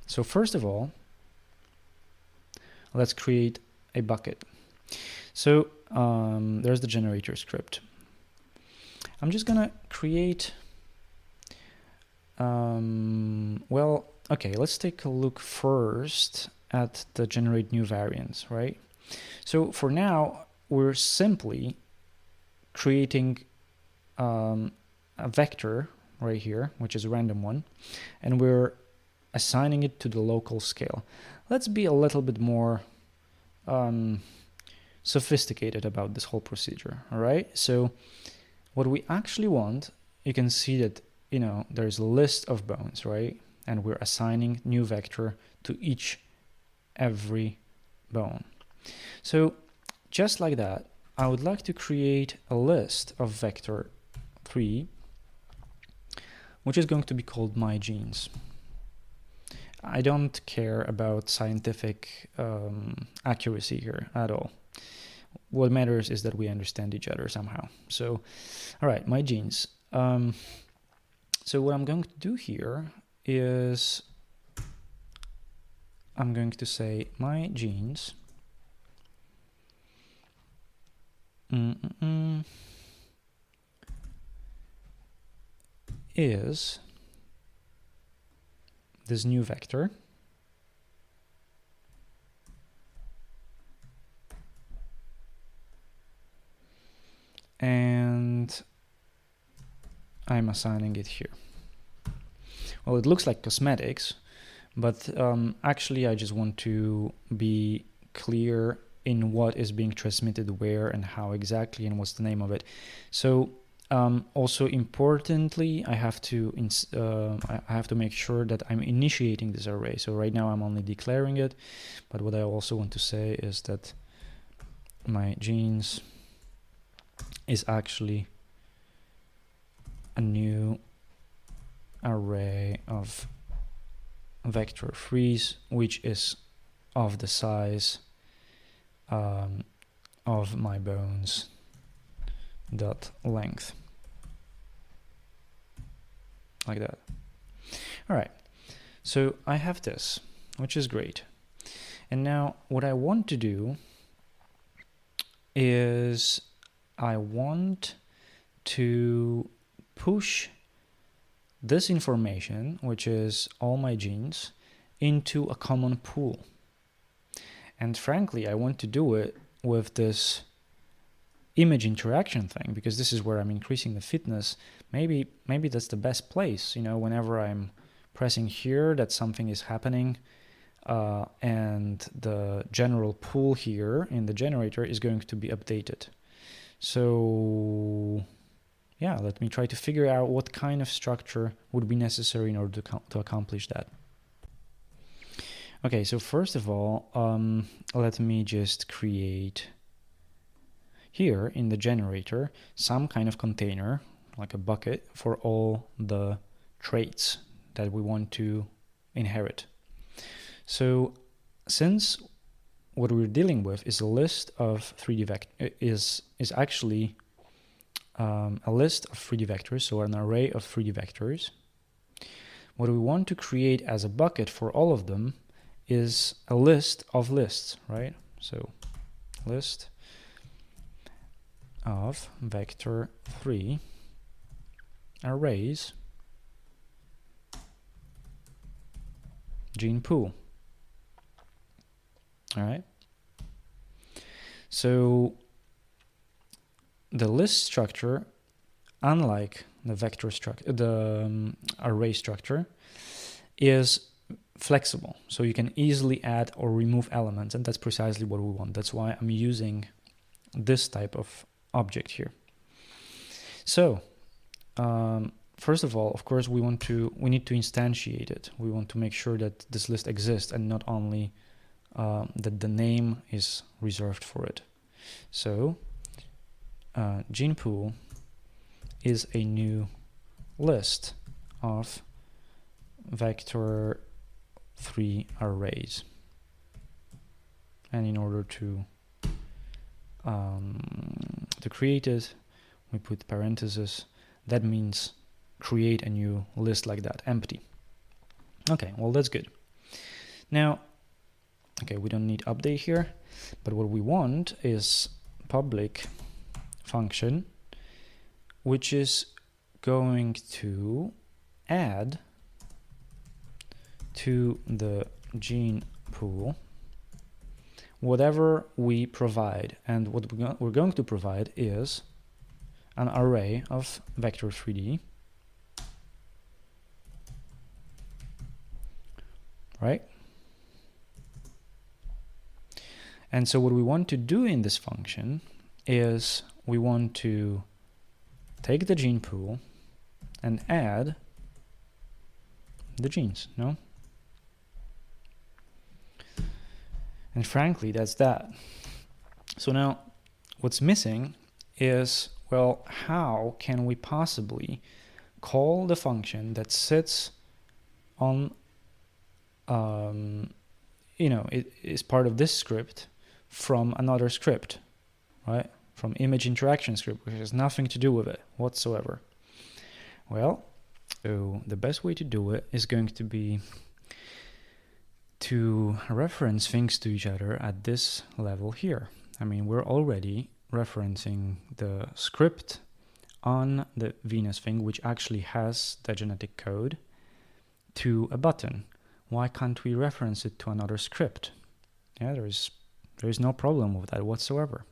So first of all, let's create a bucket. So there's the generator script. I'm just gonna create, well, okay, let's take a look first at the generate new variants, right? So for now, we're simply creating a vector right here, which is a random one, and we're assigning it to the local scale. Let's be a little bit more sophisticated about this whole procedure, all right? So what we actually want, you can see that, you know, there's a list of bones, right? And we're assigning new vector to every bone. So just like that, I would like to create a list of vector 3, which is going to be called my genes. I don't care about scientific accuracy here at all. What matters is that we understand each other somehow. So, all right, my genes. So what I'm going to do here is I'm going to say my genes is this new vector, and I'm assigning it here. Well, it looks like cosmetics, but actually I just want to be clear in what is being transmitted where and how exactly and what's the name of it. So also importantly, I have to make sure that I'm initiating this array. So right now I'm only declaring it, but what I also want to say is that my genes is actually a new array of vector 3s, which is of the size of my bones dot length, like that. All right, so I have this, which is great. And now what I want to do is I want to push this information, which is all my genes, into a common pool. And frankly, I want to do it with this image interaction thing, because this is where I'm increasing the fitness. Maybe that's the best place, you know, whenever I'm pressing here that something is happening, and the general pool here in the generator is going to be updated. So yeah, let me try to figure out what kind of structure would be necessary in order to accomplish that. Okay, so first of all, let me just create here in the generator some kind of container, like a bucket, for all the traits that we want to inherit. So since what we're dealing with is a list of 3D vectors, is actually a list of 3D vectors, so an array of 3D vectors, what we want to create as a bucket for all of them is a list of lists, right? So list of vector 3 arrays gene pool. All right. So the list structure, unlike the vector structure, the array structure, is flexible. So you can easily add or remove elements, and that's precisely what we want. That's why I'm using this type of object here. So first of all, of course, we need to instantiate it. We want to make sure that this list exists and not only that the name is reserved for it. So gene pool is a new list of vector 3 arrays. And in order to create it, we put parentheses. That means create a new list like that, empty. Okay, well, that's good. Now, okay, we don't need update here, but what we want is public function, which is going to add to the gene pool whatever we provide. And what we're going to provide is an array of vector 3D, right? And so what we want to do in this function is we want to take the gene pool and add the genes, no? And frankly, that's that. So now what's missing is, well, how can we possibly call the function that sits on, it is part of this script from another script, right? From image interaction script, which has nothing to do with it whatsoever. Well, so the best way to do it is going to be to reference things to each other at this level here. I mean, we're already referencing the script on the Venus thing, which actually has the genetic code, to a button. Why can't we reference it to another script? Yeah, there is no problem with that whatsoever.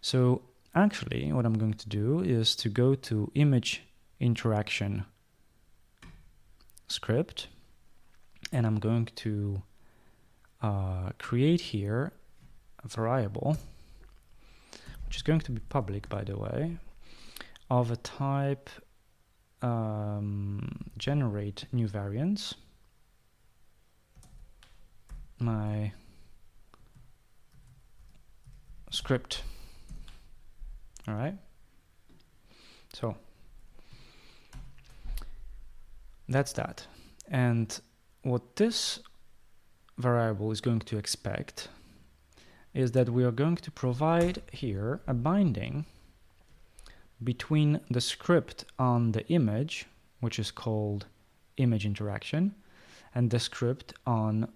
So actually, what I'm going to do is to go to image interaction script, and I'm going to create here a variable, which is going to be public, by the way, of a type generate new variants. My script. All right. So that's that. And what this variable is going to expect is that we are going to provide here a binding between the script on the image, which is called image interaction, and the script on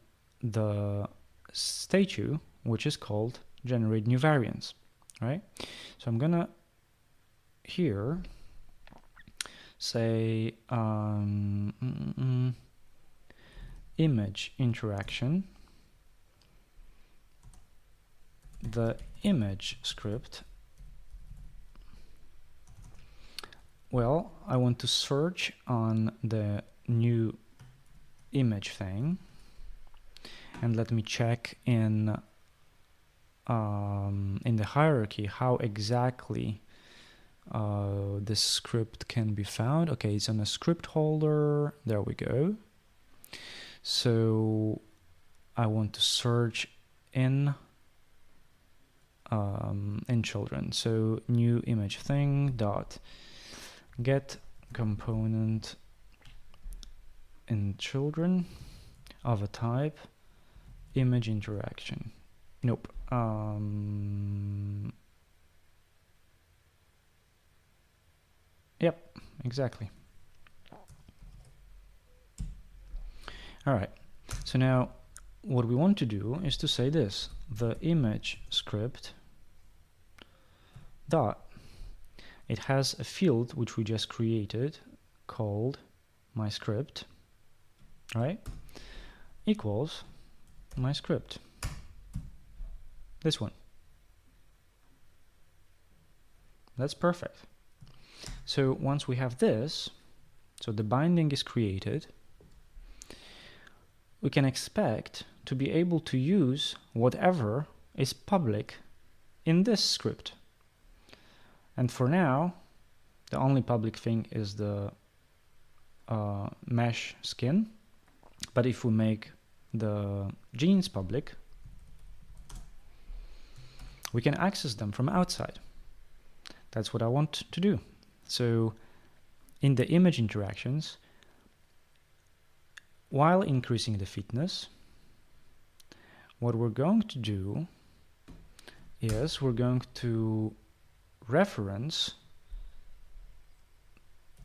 the statue, which is called generate new variants, right? So I'm gonna here say image interaction, the image script. Well, I want to search on the new image thing, and let me check in the hierarchy how exactly this script can be found. Okay, it's on a script holder. There we go. So I want to search in children. So new image thing dot get component in children of a type image interaction. Nope. Yep, exactly. All right. So now what we want to do is to say this: the image script dot, it has a field which we just created called my script, right? Equals my script. This one. That's perfect. So once we have this, so the binding is created, we can expect to be able to use whatever is public in this script. And for now, the only public thing is the mesh skin. But if we make the genes public, we can access them from outside. That's what I want to do. So in the image interactions, while increasing the fitness, what we're going to do is we're going to reference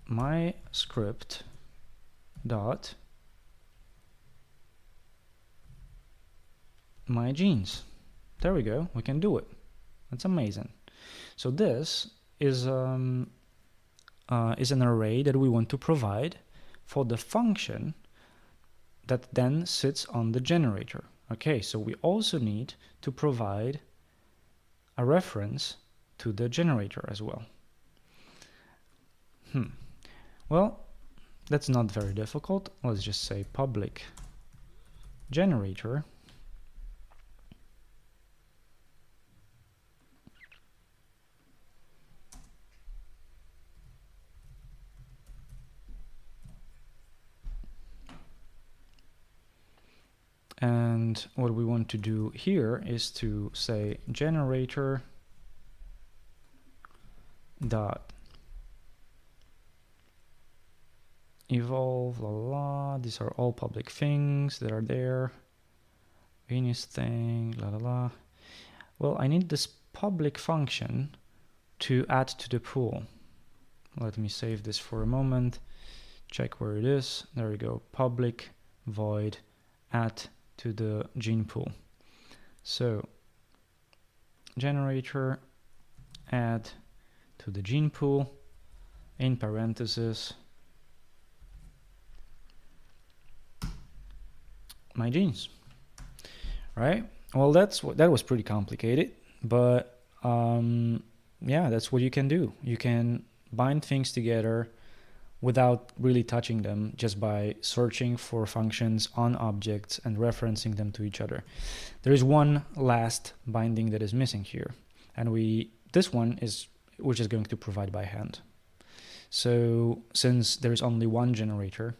my script dot my genes. There we go, we can do it. That's amazing. So this is an array that we want to provide for the function that then sits on the generator. Okay, so we also need to provide a reference to the generator as well. Well, that's not very difficult. Let's just say public generator and what we want to do here is to say generator dot evolve, la la. These are all public things that are there. Venus thing, la la la. Well, I need this public function to add to the pool. Let me save this for a moment. Check where it is. There we go. Public void add to the gene pool. So generator add to the gene pool in parentheses my genes. Right? Well, that was pretty complicated, but yeah, that's what you can do. You can bind things together without really touching them, just by searching for functions on objects and referencing them to each other. There is one last binding that is missing here, and this one is we're just going to provide by hand. So since there is only one generator,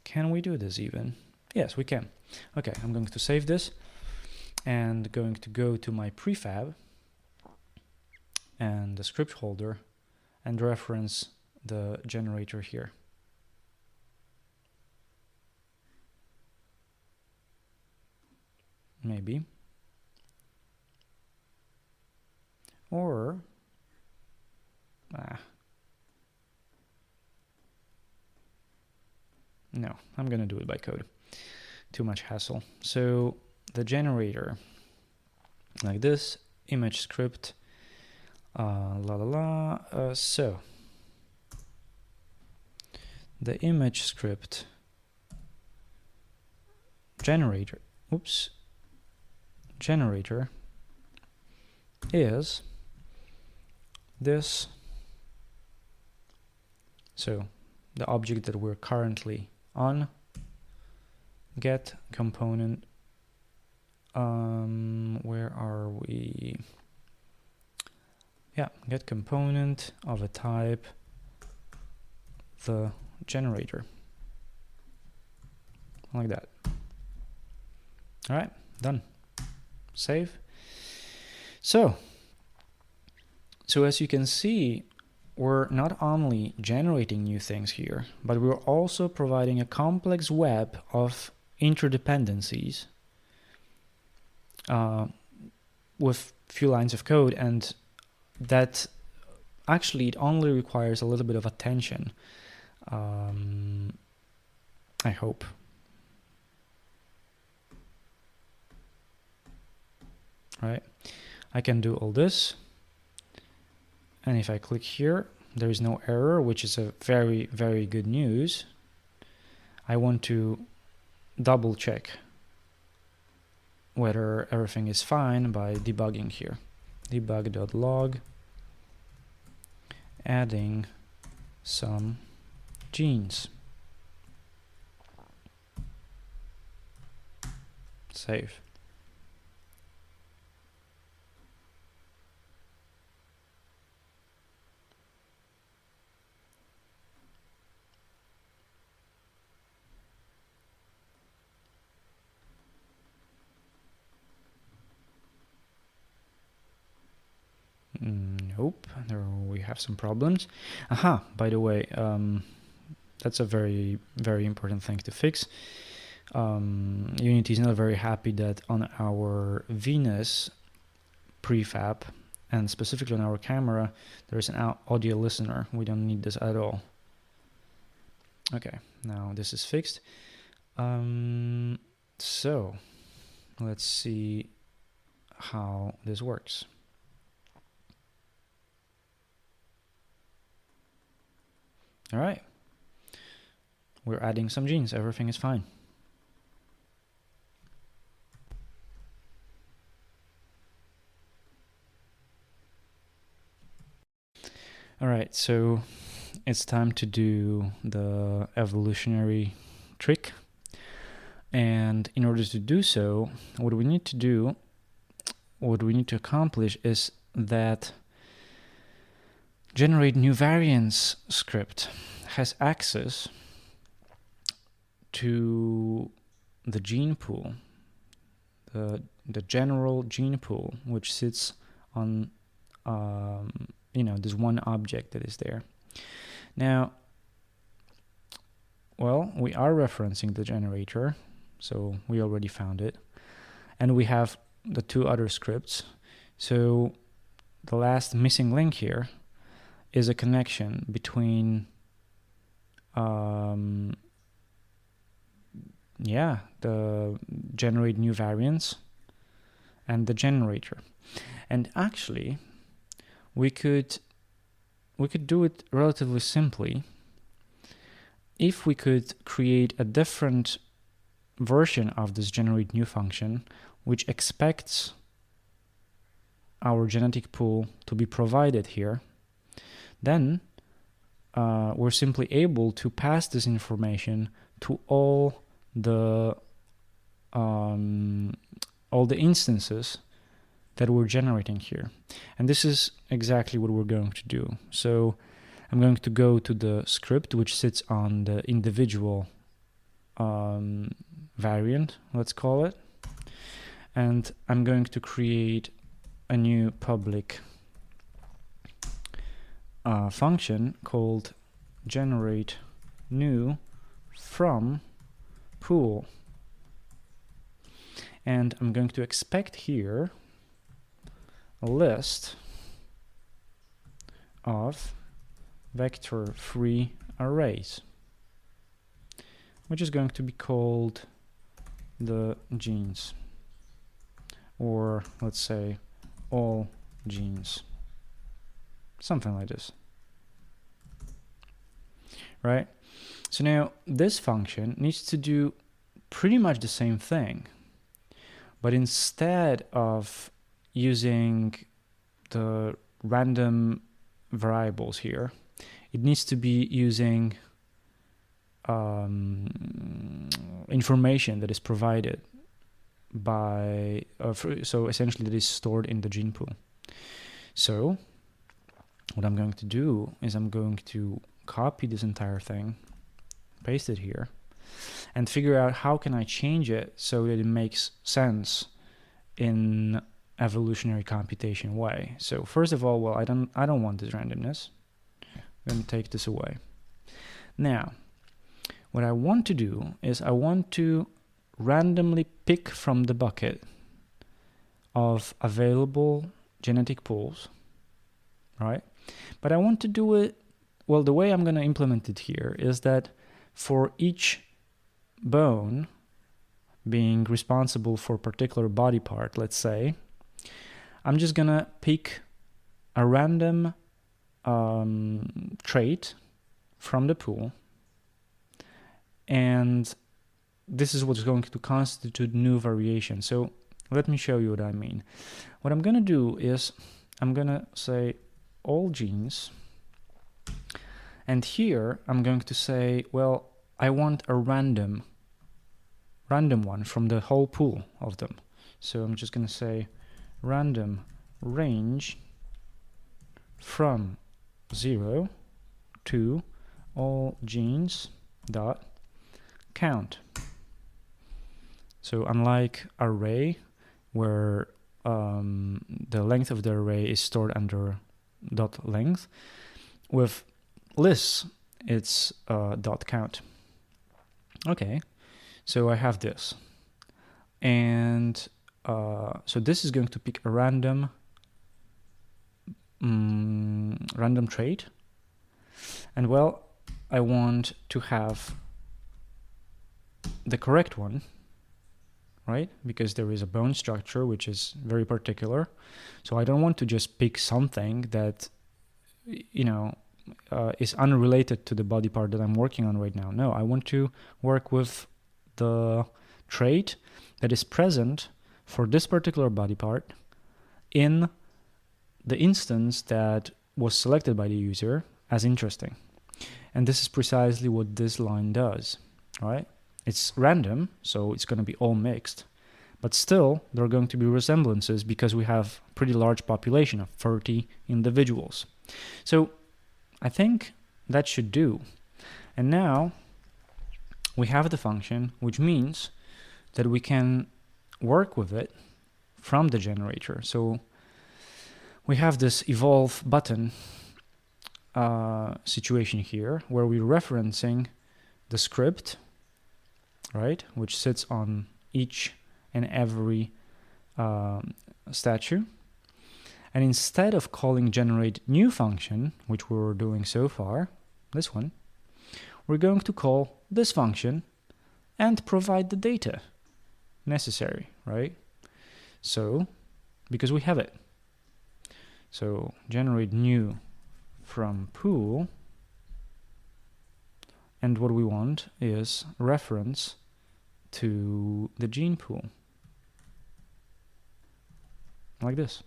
can we do this even? Yes, we can. Okay, I'm going to save this and going to go to my prefab and the script holder and reference the generator here. Maybe. Or no, I'm gonna do it by code. Too much hassle. So the generator, like this, image script, so the image script generator is this. So the object that we're currently on, get component, where are we? Yeah, get component of a type, the generator, like that. All right, done. Save. So as you can see, we're not only generating new things here, but we're also providing a complex web of interdependencies with few lines of code, and that actually it only requires a little bit of attention, I hope. Right, I can do all this, and if I click here, there is no error, which is a very, very good news. I want to double check whether everything is fine by debugging here. Debug.log, adding some genes. Save. Nope, there we have some problems. Aha, by the way, that's a very, very important thing to fix. Unity is not very happy that on our Venus prefab, and specifically on our camera, there is an audio listener. We don't need this at all. Okay, now this is fixed. So let's see how this works. All right, we're adding some genes. Everything is fine. All right, so it's time to do the evolutionary trick. And in order to do so, what we need to accomplish is that generate new variants script has access to the gene pool, the general gene pool, which sits on this one object that is there. Now, well, we are referencing the generator, so we already found it, and we have the two other scripts. So the last missing link here is a connection between the generate new variants and the generator. And actually we could do it relatively simply if we could create a different version of this generate new function which expects our genetic pool to be provided here. Then we're simply able to pass this information to all the instances that we're generating here. And this is exactly what we're going to do. So I'm going to go to the script which sits on the individual variant, let's call it, and I'm going to create a new public function called generate new from pool, and I'm going to expect here a list of vector-free arrays, which is going to be called the genes, or let's say all genes, something like this, right? So now this function needs to do pretty much the same thing, but instead of using the random variables here, it needs to be using information that is provided by so essentially that is stored in the gene pool. So what I'm going to do is I'm going to copy this entire thing, paste it here, and figure out how can I change it so that it makes sense in evolutionary computation way. So first of all, well, I don't want this randomness. I'm going to take this away. Now, what I want to do is I want to randomly pick from the bucket of available genetic pools, right? But I want to do it, well, the way I'm going to implement it here is that for each bone being responsible for a particular body part, let's say, I'm just going to pick a random trait from the pool, and this is what's going to constitute new variation. So let me show you what I mean. What I'm going to do is I'm going to say all genes, and here I'm going to say, well, I want a random one from the whole pool of them. So I'm just going to say random range from 0 to all genes dot count. So unlike array, where the length of the array is stored under dot length. With lists, it's dot count. Okay, so I have this. And so this is going to pick a random trait. And well, I want to have the correct one, right? Because there is a bone structure which is very particular. So I don't want to just pick something that, is unrelated to the body part that I'm working on right now. No, I want to work with the trait that is present for this particular body part in the instance that was selected by the user as interesting. And this is precisely what this line does, right? It's random, so it's going to be all mixed. But still, there are going to be resemblances because we have a pretty large population of 30 individuals. So I think that should do. And now we have the function, which means that we can work with it from the generator. So we have this evolve button situation here where we're referencing the script, right, which sits on each and every statue. And instead of calling generate new function, which we were doing so far, this one, we're going to call this function and provide the data necessary, right? So, because we have it. So generate new from pool, and what we want is reference to the gene pool, like this.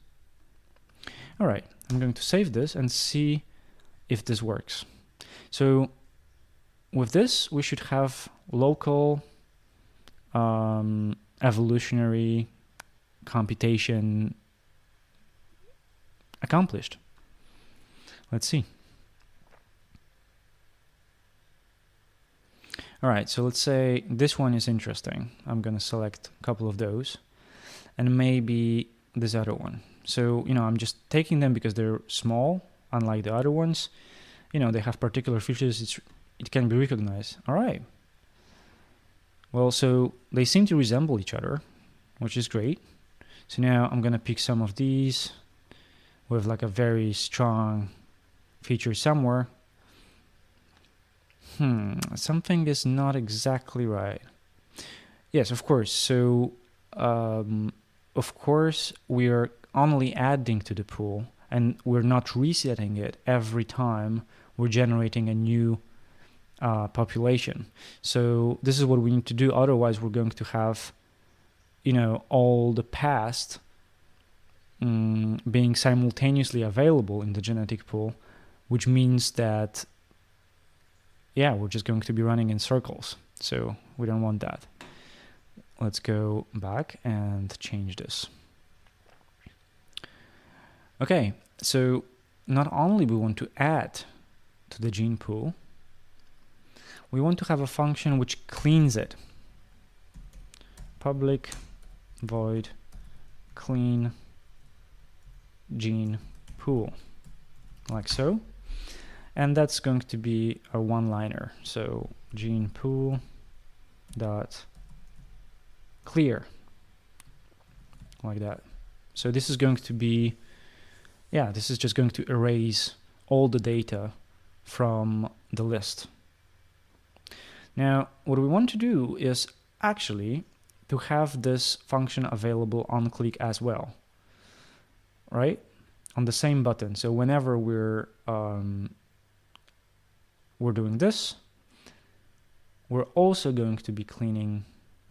All right, I'm going to save this and see if this works. So with this, we should have local evolutionary computation accomplished. Let's see. All right, so let's say this one is interesting. I'm going to select a couple of those and maybe this other one. So, I'm just taking them because they're small, unlike the other ones. They have particular features. It can be recognized. All right. Well, so they seem to resemble each other, which is great. So now I'm going to pick some of these with like a very strong feature somewhere. Something is not exactly right. Yes, of course. So, of course, we are only adding to the pool and we're not resetting it every time we're generating a new population. So this is what we need to do. Otherwise, we're going to have, all the past being simultaneously available in the genetic pool, which means that, we're just going to be running in circles. So we don't want that. Let's go back and change this. Okay, so not only we want to add to the gene pool, we want to have a function which cleans it. Public void clean gene pool, like so. And that's going to be a one-liner. So gene pool dot clear, like that. So this is going to be, this is just going to erase all the data from the list. Now, what we want to do is actually to have this function available on click as well, right? On the same button. So whenever we're doing this, we're also going to be cleaning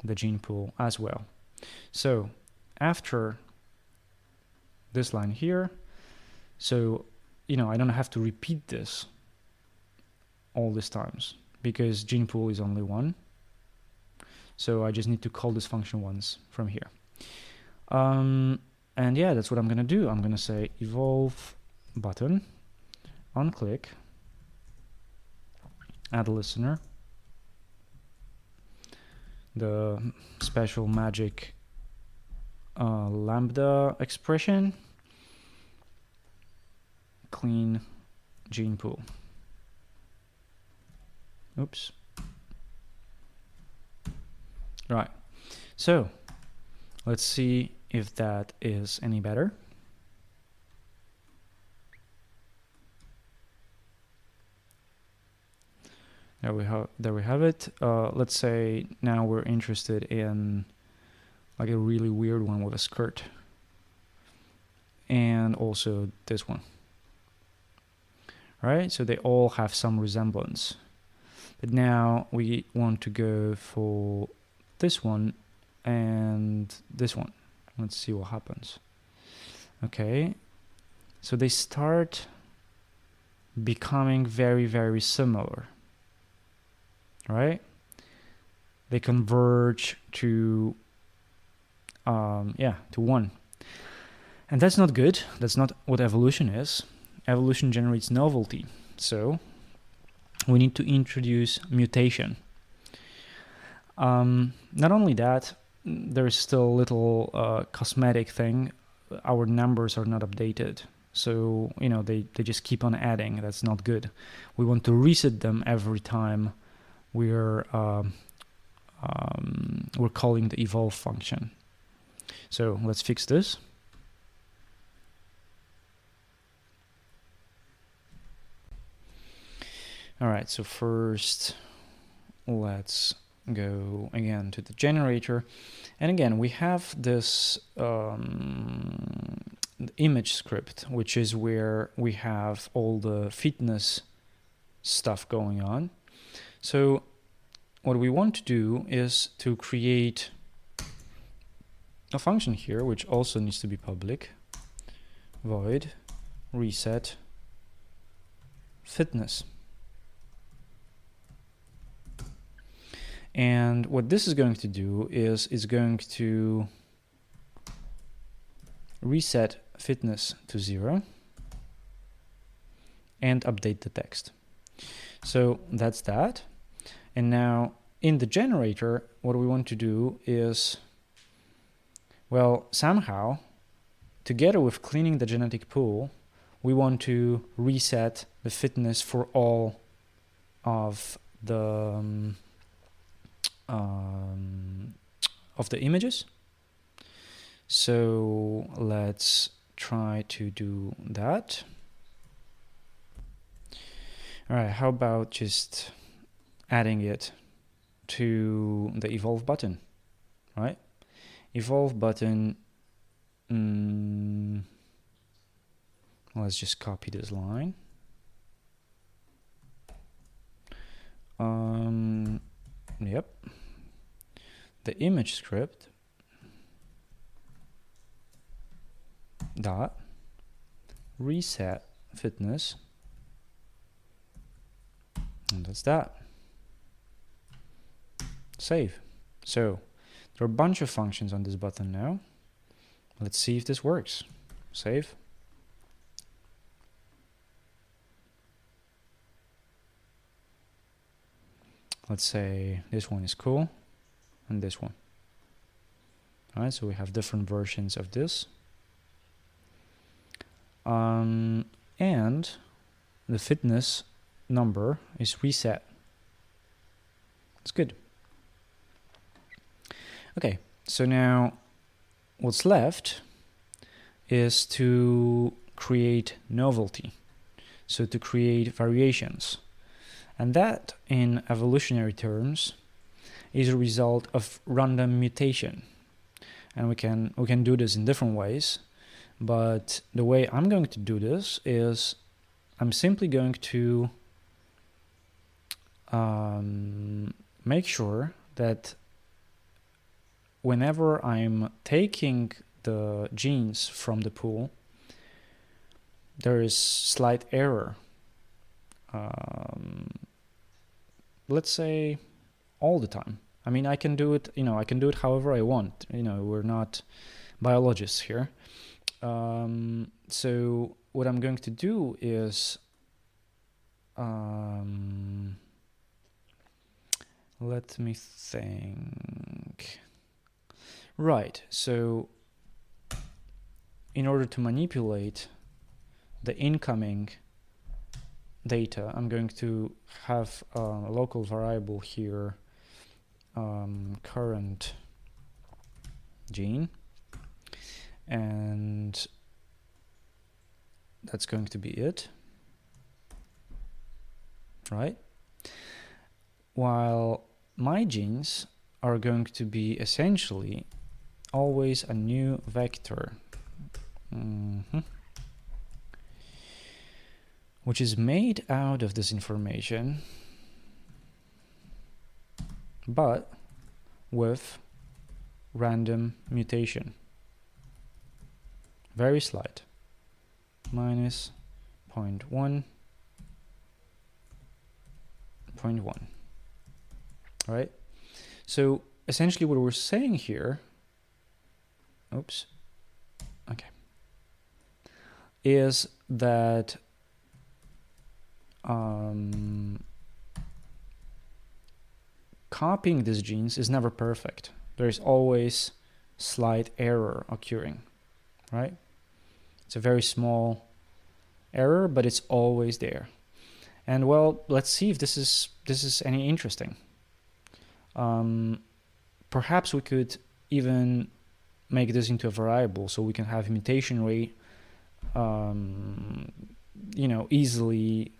the gene pool as well. So after this line here, so I don't have to repeat this all these times because gene pool is only one. So I just need to call this function once from here. And that's what I'm going to do. I'm going to say evolve button on click, add a listener, the special magic lambda expression, clean gene pool. Oops. Right. So let's see if that is any better. There we have it. Let's say now we're interested in like a really weird one with a skirt, and also this one. Right? So they all have some resemblance. But now we want to go for this one and this one. Let's see what happens. Okay. So they start becoming very, very similar. Right? They converge to to one. And that's not good. That's not what evolution is. Evolution generates novelty. So we need to introduce mutation. Not only that, there's still a little cosmetic thing. Our numbers are not updated. So, they just keep on adding. That's not good. We want to reset them every time we're calling the evolve function. So let's fix this. All right, so first let's go again to the generator. And again, we have this image script, which is where we have all the fitness stuff going on. So what we want to do is to create a function here, which also needs to be public, void reset fitness. And what this is going to do is it's going to reset fitness to 0 and update the text. So that's that. And now in the generator, what we want to do is, well, somehow, together with cleaning the genetic pool, we want to reset the fitness for all of the images. So let's try to do that. All right, how about just adding it to the evolve button, right? Evolve button, let's just copy this line. Yep. The image script dot reset fitness, and that's that. Save. So there are a bunch of functions on this button now. Let's see if this works. Save. Let's say this one is cool and this one. All right, so we have different versions of this. And the fitness number is reset. It's good. Okay, so now what's left is to create novelty. So to create variations. And that, in evolutionary terms, is a result of random mutation. And we can do this in different ways. But the way I'm going to do this is I'm simply going to make sure that whenever I'm taking the genes from the pool, there is slight error. Let's say all the time. I mean, I can do it, I can do it however I want. We're not biologists here. So what I'm going to do is, let me think. Right, so in order to manipulate the incoming data, I'm going to have a local variable here, current gene, and that's going to be it, right? While my genes are going to be essentially always a new vector, which is made out of this information, but with random mutation. Very slight. Minus 0.1, 0.1. Right? So essentially what we're saying here, is that copying these genes is never perfect. There is always slight error occurring, right? It's a very small error, but it's always there. And well, let's see if this is any interesting. Perhaps we could even make this into a variable, so we can have mutation rate, easily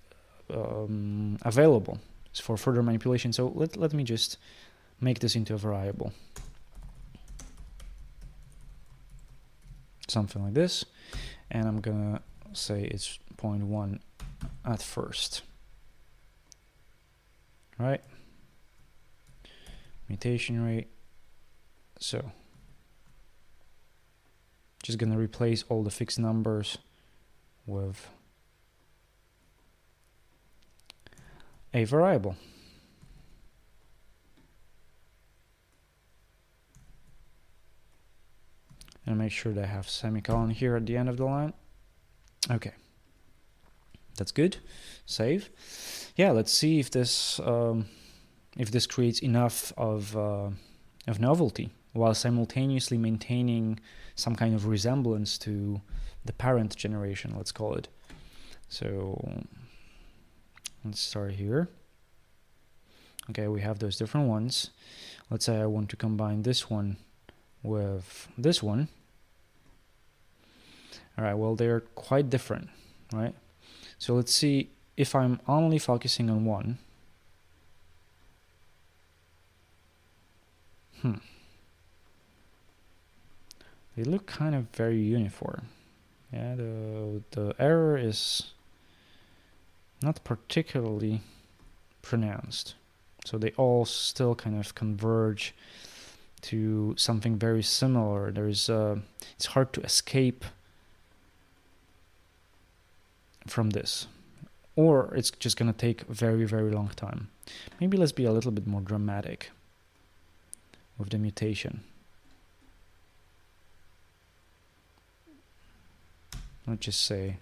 available for further manipulation. So let me just make this into a variable, something like this, and I'm gonna say it's 0.1 at first, right? Mutation rate. So just gonna replace all the fixed numbers with a variable. And make sure that I have semicolon here at the end of the line. Okay, that's good. Save. Yeah, let's see if this creates enough of novelty while simultaneously maintaining some kind of resemblance to the parent generation, let's call it. So let's start here. Okay, we have those different ones. Let's say I want to combine this one with this one. All right, well, they're quite different, right? So let's see if I'm only focusing on one. They look kind of very uniform. Yeah, the error is not particularly pronounced. So they all still kind of converge to something very similar. It's hard to escape from this, or it's just gonna take a very, very long time. Maybe let's be a little bit more dramatic with the mutation. Let's just say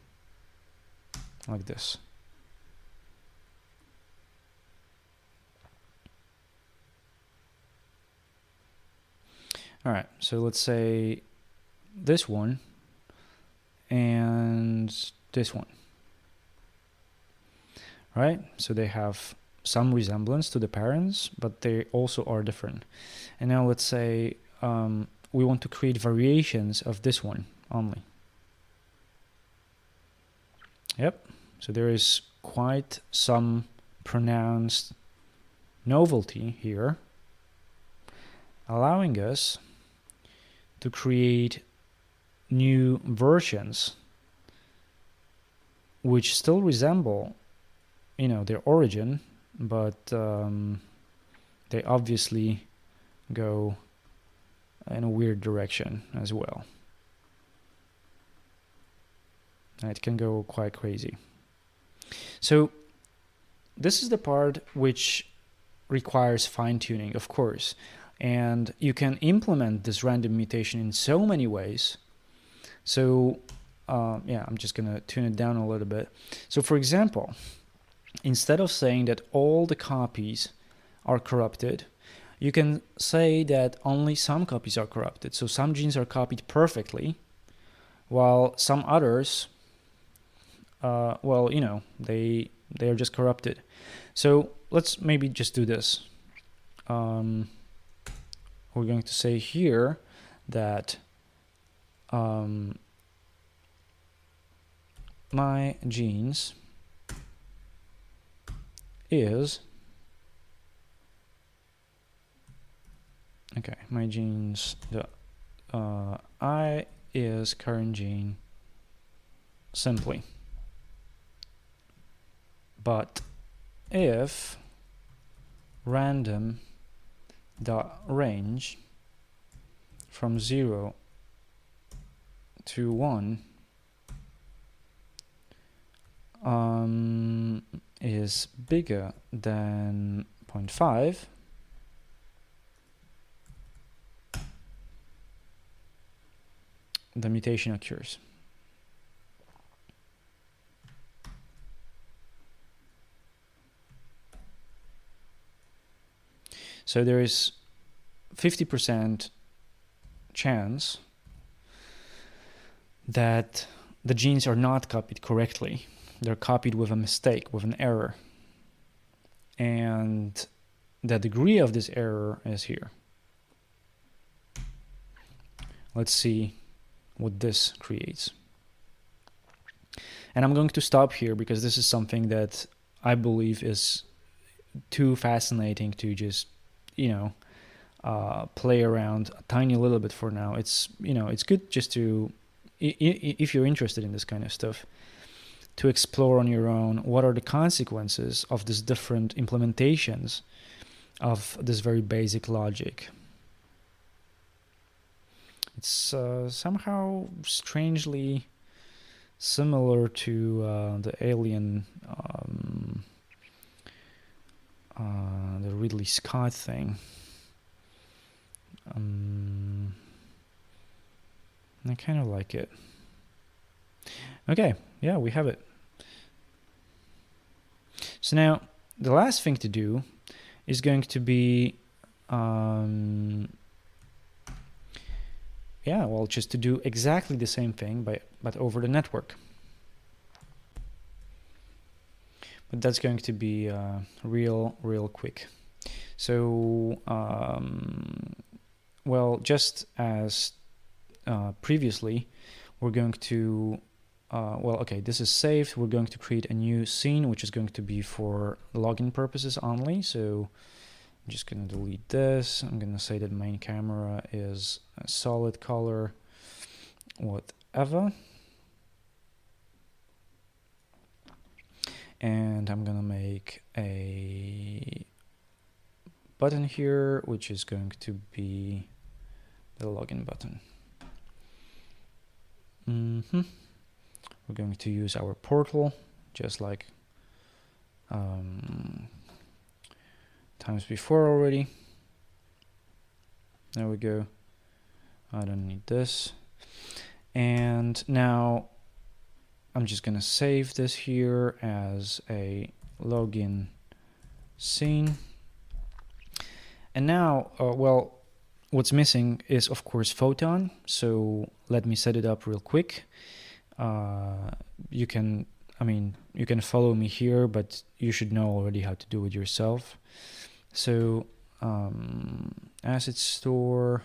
like this. All right, so let's say this one and this one. Right? So they have some resemblance to the parents, but they also are different. And now let's say we want to create variations of this one only. Yep. So there is quite some pronounced novelty here, allowing us to create new versions which still resemble their origin, but they obviously go in a weird direction as well. It can go quite crazy. So this is the part which requires fine-tuning, of course, and you can implement this random mutation in so many ways. So I'm just gonna tune it down a little bit. So for example, instead of saying that all the copies are corrupted, you can say that only some copies are corrupted. So some genes are copied perfectly, while some others, well, you know, they are just corrupted. So let's maybe just do this. We're going to say here that my genes is, okay, my genes, the I is current gene simply. But if random dot range from 0 to 1 is bigger than 0.5, the mutation occurs. So there is 50% chance that the genes are not copied correctly. They're copied with a mistake, with an error. And the degree of this error is here. Let's see what this creates. And I'm going to stop here because this is something that I believe is too fascinating to just, you know, play around a tiny little bit for now. It's, you know, it's good just to, if you're interested in this kind of stuff, to explore on your own what are the consequences of these different implementations of this very basic logic. It's somehow strangely similar to the Alien, the Ridley Scott thing. I kind of like it. Okay, yeah, we have it. So now the last thing to do is going to be, just to do exactly the same thing, but over the network. But that's going to be real quick. So, just as previously, we're going to, this is saved. We're going to create a new scene, which is going to be for login purposes only. So I'm just going to delete this. I'm going to say that main camera is a solid color, whatever. And I'm going to make a button here, which is going to be the login button. We're going to use our portal, just like times before already. There we go. I don't need this. And now I'm just going to save this here as a login scene. And now, what's missing is, of course, Photon. So let me set it up real quick. You can follow me here, but you should know already how to do it yourself. So asset store.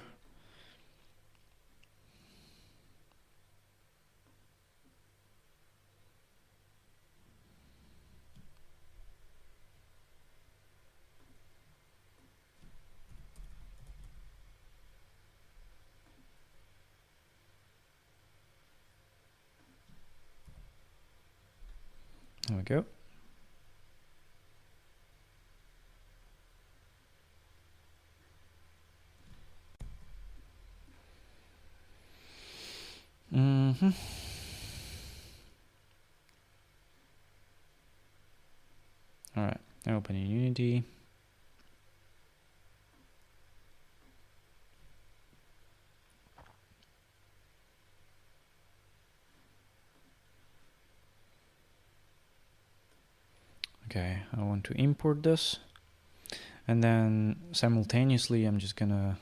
There we go. All right, open in Unity. Okay, I want to import this, and then simultaneously I'm just gonna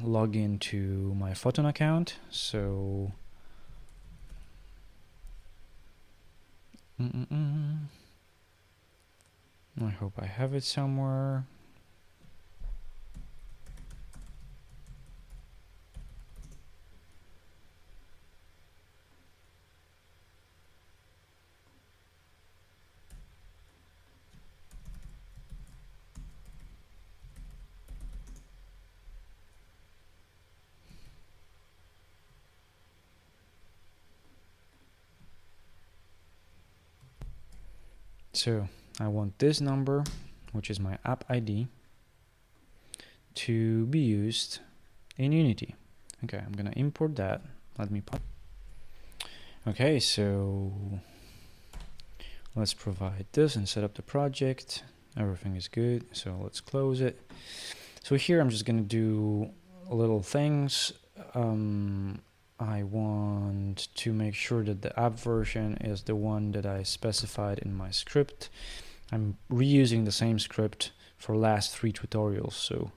log into my Photon account. So I hope I have it somewhere. So I want this number, which is my app ID, to be used in Unity. Okay, I'm gonna import that. Let me put. Okay, so let's provide this and set up the project. Everything is good, so let's close it. So here I'm just gonna do little things. I want to make sure that the app version is the one that I specified in my script. I'm reusing the same script for last 3 tutorials, so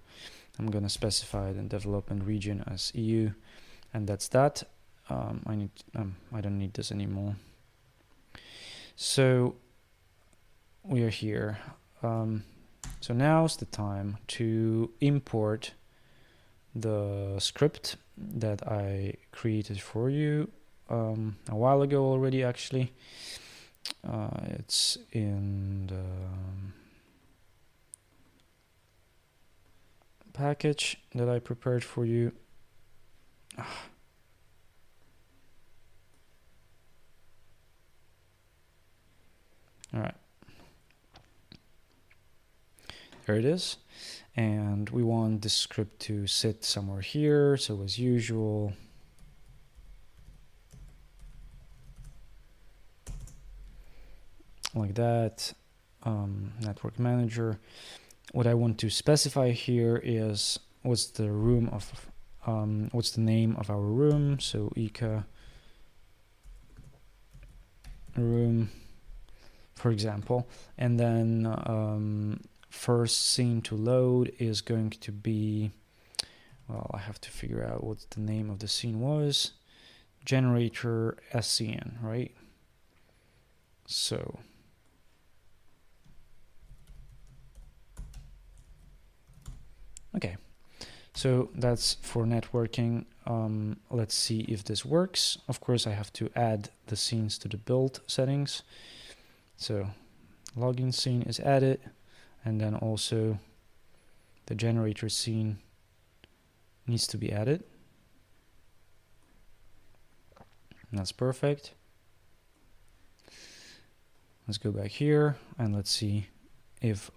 I'm gonna specify the development region as EU, and that's that. I don't need this anymore. So we are here. So now's the time to import the script that I created for you a while ago already, actually. It's in the package that I prepared for you. All right. There it is. And we want this script to sit somewhere here. So as usual, like that, network manager. What I want to specify here is what's the name of our room. So Ika room, for example, and then first scene to load is going to be, well, I have to figure out what the name of the scene was. Generator SCN, right? So okay, so that's for networking. Let's see if this works. Of course, I have to add the scenes to the build settings. So login scene is added, and then also the generator scene needs to be added. And that's perfect. Let's go back here and let's see if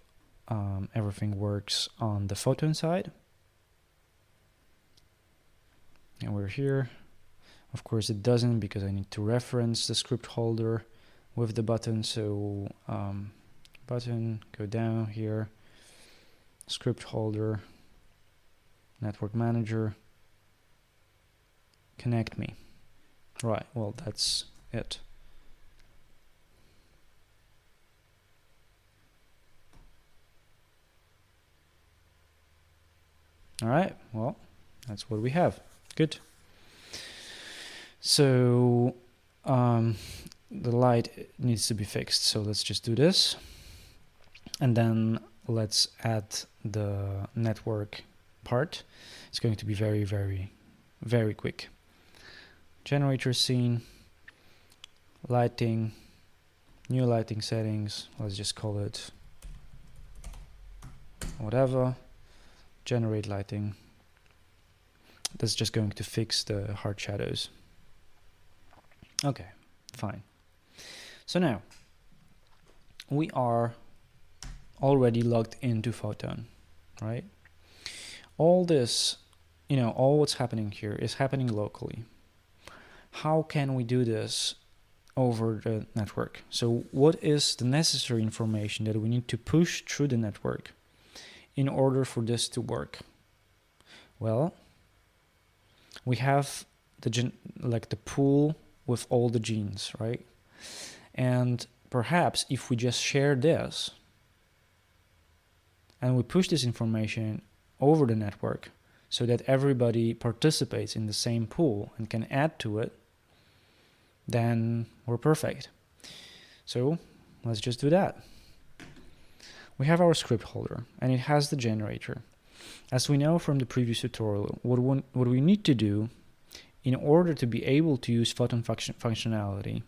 everything works on the Photon side. And we're here. Of course it doesn't, because I need to reference the script holder with the button. So button, go down here, script holder, network manager, connect me. Right, well, that's it. All right, well, that's what we have. Good. So the light needs to be fixed. So let's just do this. And then let's add the network part. It's going to be very, very, very quick. Generator scene, lighting, new lighting settings. Let's just call it whatever. Generate lighting. That's just going to fix the hard shadows. Okay, fine. So now we are already logged into Photon, right? All this, all what's happening here is happening locally. How can we do this over the network? So what is the necessary information that we need to push through the network in order for this to work? Well, we have the pool with all the genes, right? And perhaps if we just share this and we push this information over the network, so that everybody participates in the same pool and can add to it, then we're perfect. So let's just do that. We have our script holder and it has the generator. As we know from the previous tutorial, what we need to do in order to be able to use Photon functionality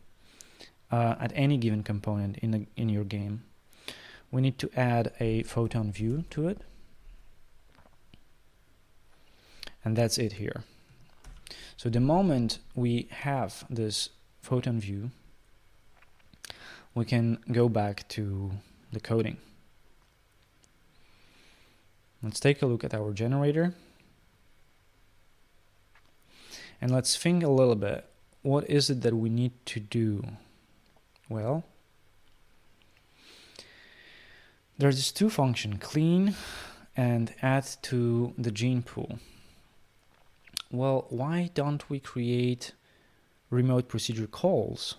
at any given component in your game, we need to add a Photon view to it. And that's it here. So the moment we have this Photon view, we can go back to the coding. Let's take a look at our generator. And let's think a little bit. What is it that we need to do? Well, there's two functions, clean and add to the gene pool. Well, why don't we create remote procedure calls,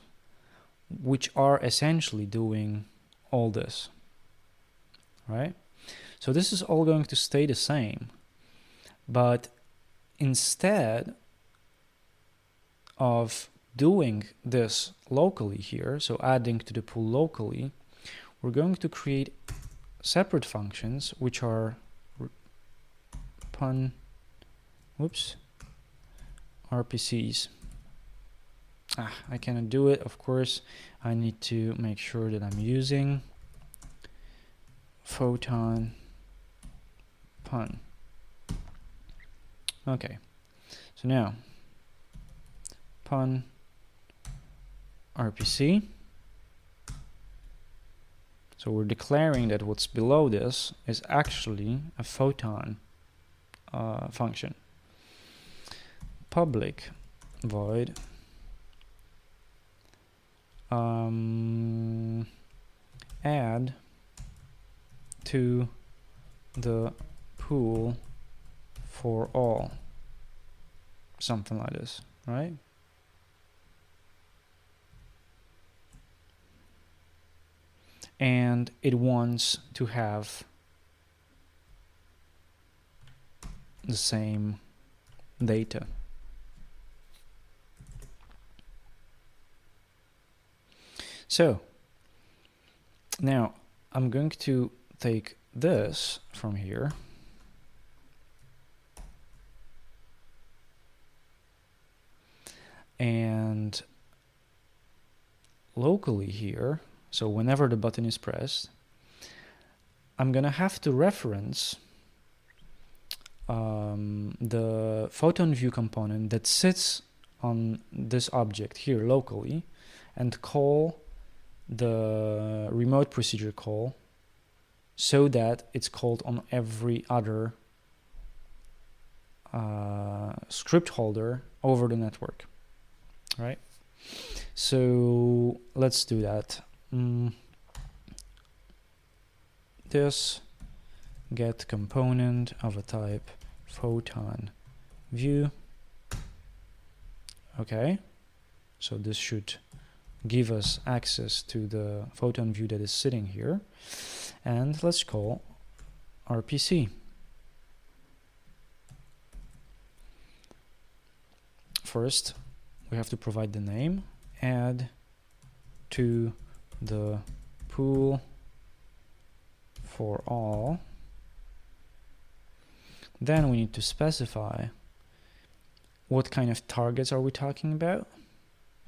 which are essentially doing all this, right? So this is all going to stay the same, but instead of doing this locally here, so adding to the pool locally, we're going to create separate functions which are RPCs. I cannot do it, of course. I need to make sure that I'm using Photon pun. Okay, so now pun RPC. So we're declaring that what's below this is actually a Photon function. Public void add to the pool for all, something like this, right? And it wants to have the same data. So now I'm going to take this from here and locally here, so whenever the button is pressed, I'm gonna have to reference the Photon view component that sits on this object here locally and call the remote procedure call so that it's called on every other script holder over the network, right? So let's do that. This get component of a type Photon view. Okay, so this should give us access to the Photon view that is sitting here, and let's call RPC. First, we have to provide the name, add to the pool for all. Then we need to specify what kind of targets are we talking about.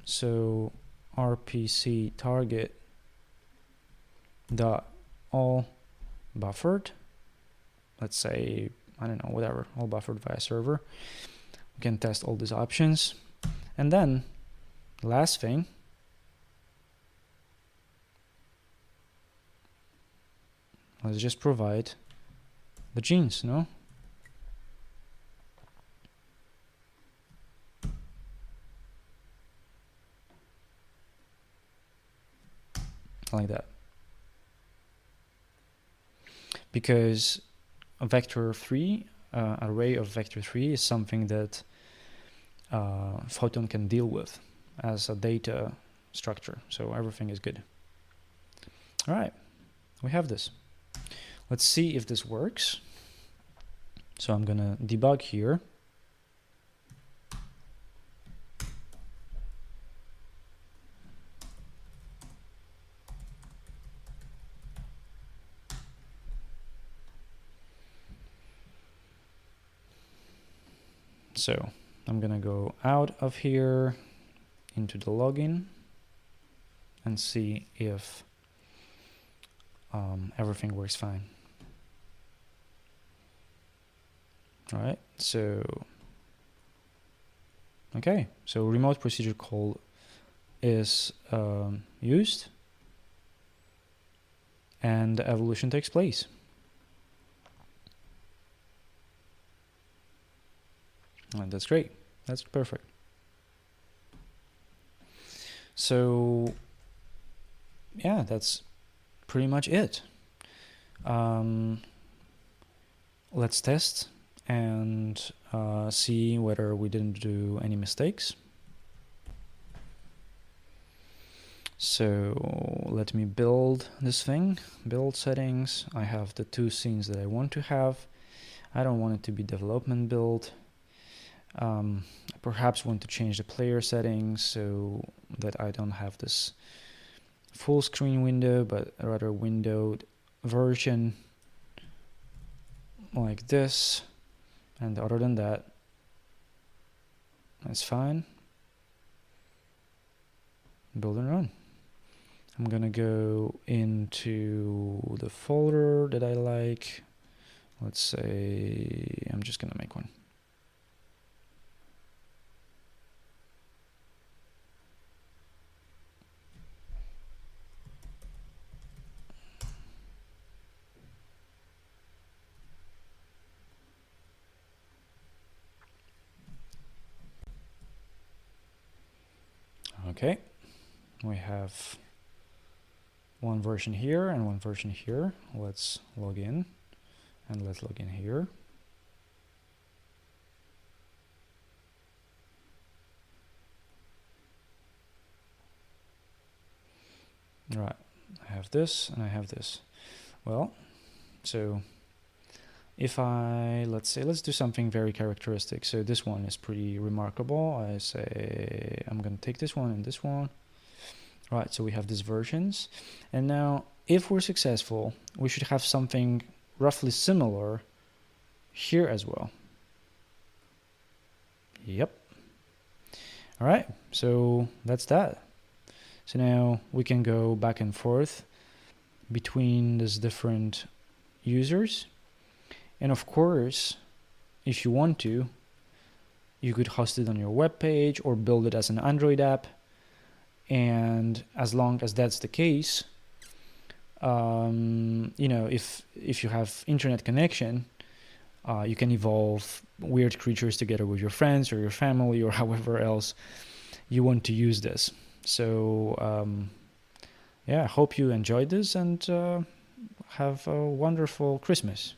So RPC target dot all buffered, let's say, I don't know, whatever, all buffered via server. We can test all these options, and then last thing, let's just provide the genes, no? Like that, because a vector 3, array of vector 3 is something that Photon can deal with as a data structure, so everything is good. All right, we have this. Let's see if this works. So I'm gonna debug here. So I'm gonna go out of here into the login and see if everything works fine. All right, so okay, so remote procedure call is used and the evolution takes place. And that's great. That's perfect. So yeah, that's pretty much it. Let's test and see whether we didn't do any mistakes. So let me build this thing, build settings. I have the two scenes that I want to have. I don't want it to be development build. I perhaps want to change the player settings so that I don't have this full screen window, but rather windowed version like this. And other than that, that's fine. Build and run. I'm gonna go into the folder that I like. Let's say I'm just gonna make one. Okay, we have one version here and one version here. Let's log in and let's log in here. Right, I have this and I have this. Well, so if let's do something very characteristic. So this one is pretty remarkable. I say I'm going to take this one and this one. Right, so we have these versions. And now if we're successful, we should have something roughly similar here as well. Yep. All right, so that's that. So now we can go back and forth between these different users. And of course, if you want to, you could host it on your web page or build it as an Android app. And as long as that's the case, if you have internet connection, you can evolve weird creatures together with your friends or your family or however else you want to use this. So yeah, I hope you enjoyed this and have a wonderful Christmas.